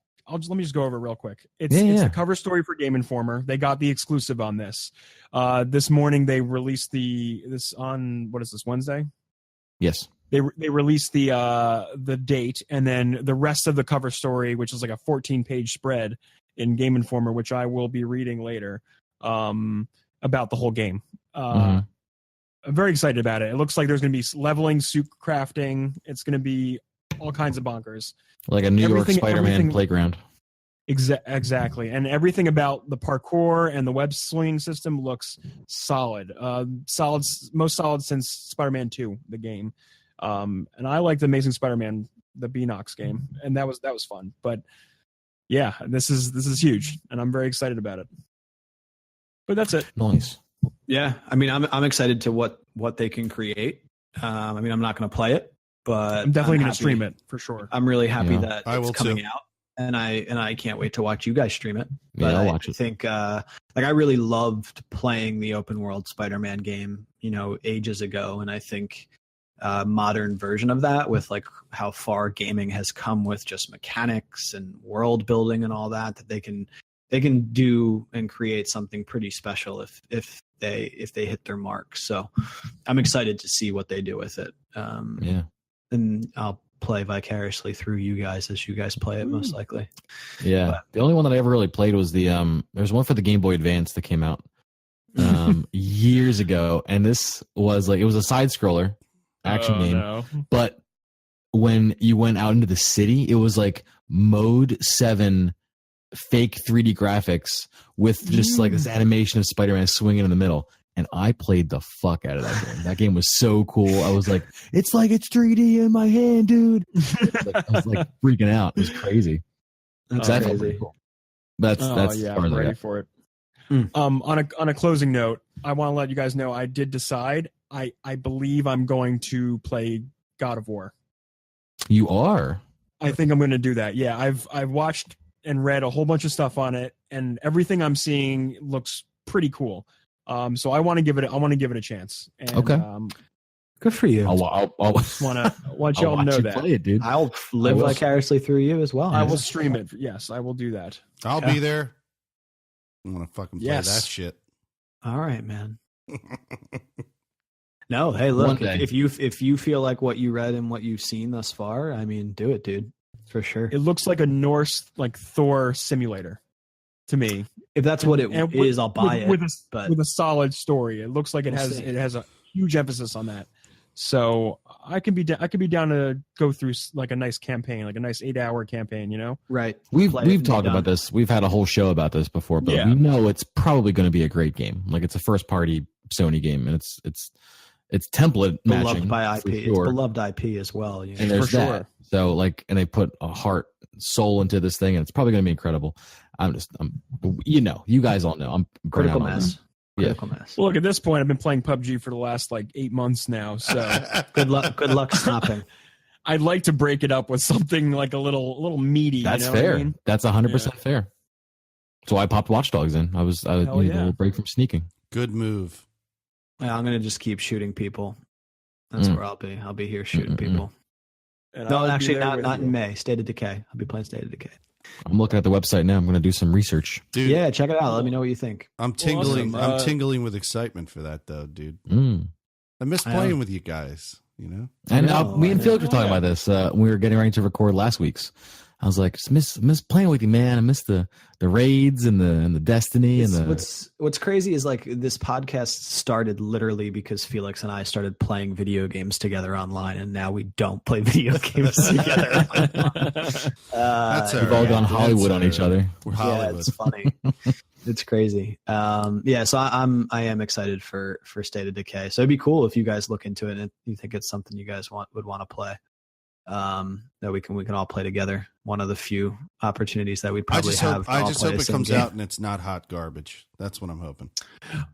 go over it real quick. It's Yeah. the cover story for Game Informer. They got the exclusive on this. This morning they released this on, what is this, Wednesday? Yes. They released the date, and then the rest of the cover story, which is like a 14-page spread in Game Informer, which I will be reading later, about the whole game. I'm very excited about it. It looks like there's going to be leveling, suit crafting. It's going to be all kinds of bonkers. Like a New York Spider-Man playground. Exactly. And everything about the parkour and the web swinging system looks solid. Most solid since Spider-Man 2, the game. And I like the Amazing Spider-Man, the Beanox game, and that was fun. But yeah, this is huge, and I'm very excited about it. But that's it. Nice. Yeah, I mean, I'm excited to what they can create. I mean, I'm not going to play it, but I'm definitely going to stream it for sure. I'm really happy Yeah. that I will it's coming too. out, and I can't wait to watch you guys stream it. Yeah, But I'll I watch it. think like I really loved playing the open world Spider-Man game, ages ago, and I think modern version of that, with like how far gaming has come with just mechanics and world building and all that they can do and create something pretty special if they hit their mark. So I'm excited to see what they do with it. Yeah. And I'll play vicariously through you guys as you guys play it, most likely. Yeah. But- the only one that I ever really played was there's one for the Game Boy Advance that came out years ago, and this was like, it was a side scroller action game. No. But when you went out into the city, it was like mode 7 fake 3D graphics with just like this animation of Spider-Man swinging in the middle. And I played the fuck out of that game. That game was so cool. I was like, it's 3D in my hand, dude. I was like freaking out. It was crazy. That's That felt crazy. pretty cool. That's Yeah, as far as I'm I ready got. for it. Hmm. On a closing note, I want to let you guys know I did decide. I believe I'm going to play God of War. You are. I think I'm going to do that. Yeah, I've watched and read a whole bunch of stuff on it, and everything I'm seeing looks pretty cool. So I want to give it a chance. And, Okay. Good for you. I'll want y'all to know you that. play it, dude. I'll live I will- vicariously through you as well. I man. will stream it. Yes, I will do that. I'll Yeah. be there. I'm gonna fucking play Yes. that shit. All right, man. No, hey, look, One day. if you feel like what you read and what you've seen thus far, I mean, do it, dude, for sure. It looks like a Norse, like Thor simulator to me. If that's what it And is, I'll buy it. with a, but- with a solid story. It looks like We'll see. it has a huge emphasis on that. So I could be down to go through like a nice campaign, like a nice 8-hour campaign. You know, Right. We've Play it and be talked done. about this. We've had a whole show about this before, but Yeah. we know it's probably going to be a great game. Like, it's a first party Sony game, and it's template matching Beloved by for IP. It's sure. beloved IP as well. You know? And there's For that. sure. So like, and they put a heart, soul into this thing, and it's probably going to be incredible. You guys all know I'm burnt Critical out on mass. this. Yeah. Critical mass. well, look, at this point, I've been playing PUBG for the last like 8 months now. So Good luck. Good luck stopping. I'd like to break it up with something like a little meaty. That's you know fair. What I mean? That's 100% fair. So I popped Watch Dogs in. I Hell needed a yeah. little break from sneaking. Good move. Yeah, I'm gonna just keep shooting people. That's Mm. where I'll be. I'll be here shooting Mm-mm-mm. people. And No, I'll be actually, there not with not you. in May. State of Decay. I'll be playing State of Decay. I'm looking at the website now. I'm going to do some research. Dude, Yeah, check it out. Let me know what you think. I'm tingling. Awesome. I'm tingling with excitement for that, though, dude. Mm. I miss I playing know. with you guys. You know, And know, me and I Felix know. were talking about this. We were getting ready to record last week's. I was like, just miss playing with you, man. I miss the raids and the Destiny and the. What's crazy is like this podcast started literally because Felix and I started playing video games together online, and now we don't play video games together. That's uh, We've all yeah, gone that's Hollywood on all each right. other. we're yeah, Hollywood. it's funny. It's crazy. So I am excited for State of Decay. So it'd be cool if you guys look into it and you think it's something you guys would want to play. That we can all play together. One of the few opportunities that we probably have. I to all just play hope the it same comes game. out and it's not hot garbage. That's what I'm hoping.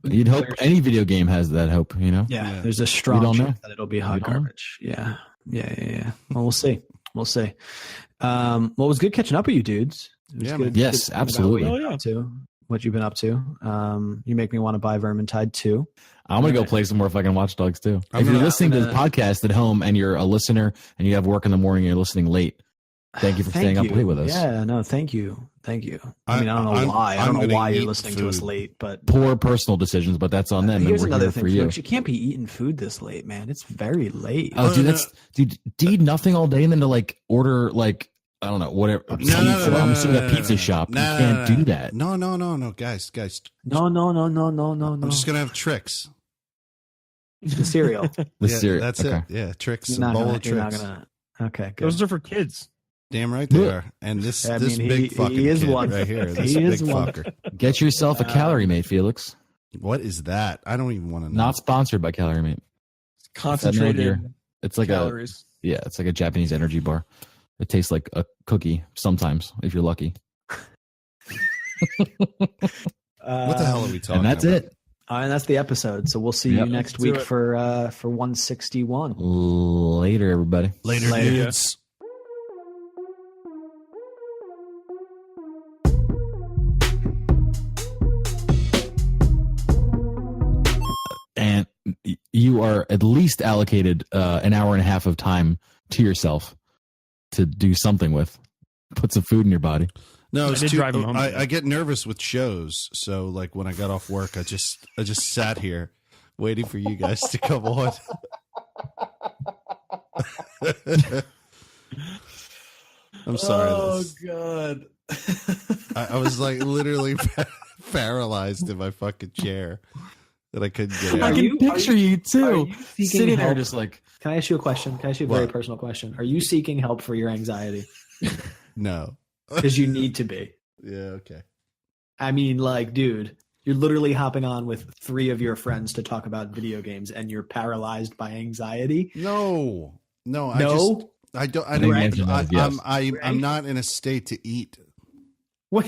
You'd hope any video game has that hope, you know? Yeah, Yeah. there's a strong don't know. chance that it'll be hot We don't know. garbage. Yeah. Well, we'll see. We'll see. Well, it was good catching up with you dudes. It was Yeah, good, man. Yes, good thinking about absolutely. What you've been up to. What you've been up to. You make me want to buy Vermintide 2. I'm gonna go play some more fucking Watch Dogs too. I'm If you're gonna- listening to the podcast at home and you're a listener and you have work in the morning and you're listening late, thank you for staying up late with us. Yeah, no, thank you. I mean, I don't know I'm- why. I I'm don't know gonna why you're eat listening to us food. late, but Poor personal decisions, but that's on them. And here's we're another here thing, for you. folks. You can't be eating food this late, man. It's very late. Oh, dude, dude, to eat nothing all day and then to like order like I don't know whatever. No, pizza. I'm assuming a pizza shop. You can't do that. No, guys. No. I'm just gonna have tricks. The cereal. The Yeah, cereal. that's Okay. it. Yeah, tricks. You're A not bowl gonna, of you're not tricks. gonna. Okay, good. Those are for kids. Damn right they are. And this I this mean, big he fucking is kid one. right here. This He big is one. fucker. Get yourself a Calorie Mate, Felix. What is that? I don't even want to know. Not sponsored by Calorie Mate. Concentrated It's like calories. it's like a Japanese energy bar. It tastes like a cookie sometimes if you're lucky. What the hell are we talking And that's about? it. And that's the episode. So we'll see Yep. you next Let's do week it. for 161. Later, everybody. Later, Later. dudes. And you are at least allocated an hour and a half of time to yourself to do something with. Put some food in your body. No, I it's did too, drive him home today. I get nervous with shows, so like when I got off work, I just sat here waiting for you guys to come on. I'm sorry. God. I was like literally paralyzed in my fucking chair that I couldn't get Are out. you- picture you Are too, you seeking sitting there help? just like. Can I ask you a question? Can I ask you a very What? personal question? Are you seeking help for your anxiety? No. Because you need to be. Yeah. Okay. I mean, like, dude, you're literally hopping on with 3 of your friends to talk about video games, and you're paralyzed by anxiety. No. No, I don't. I think don't. the answer is yes. I'm not in a state to eat. what?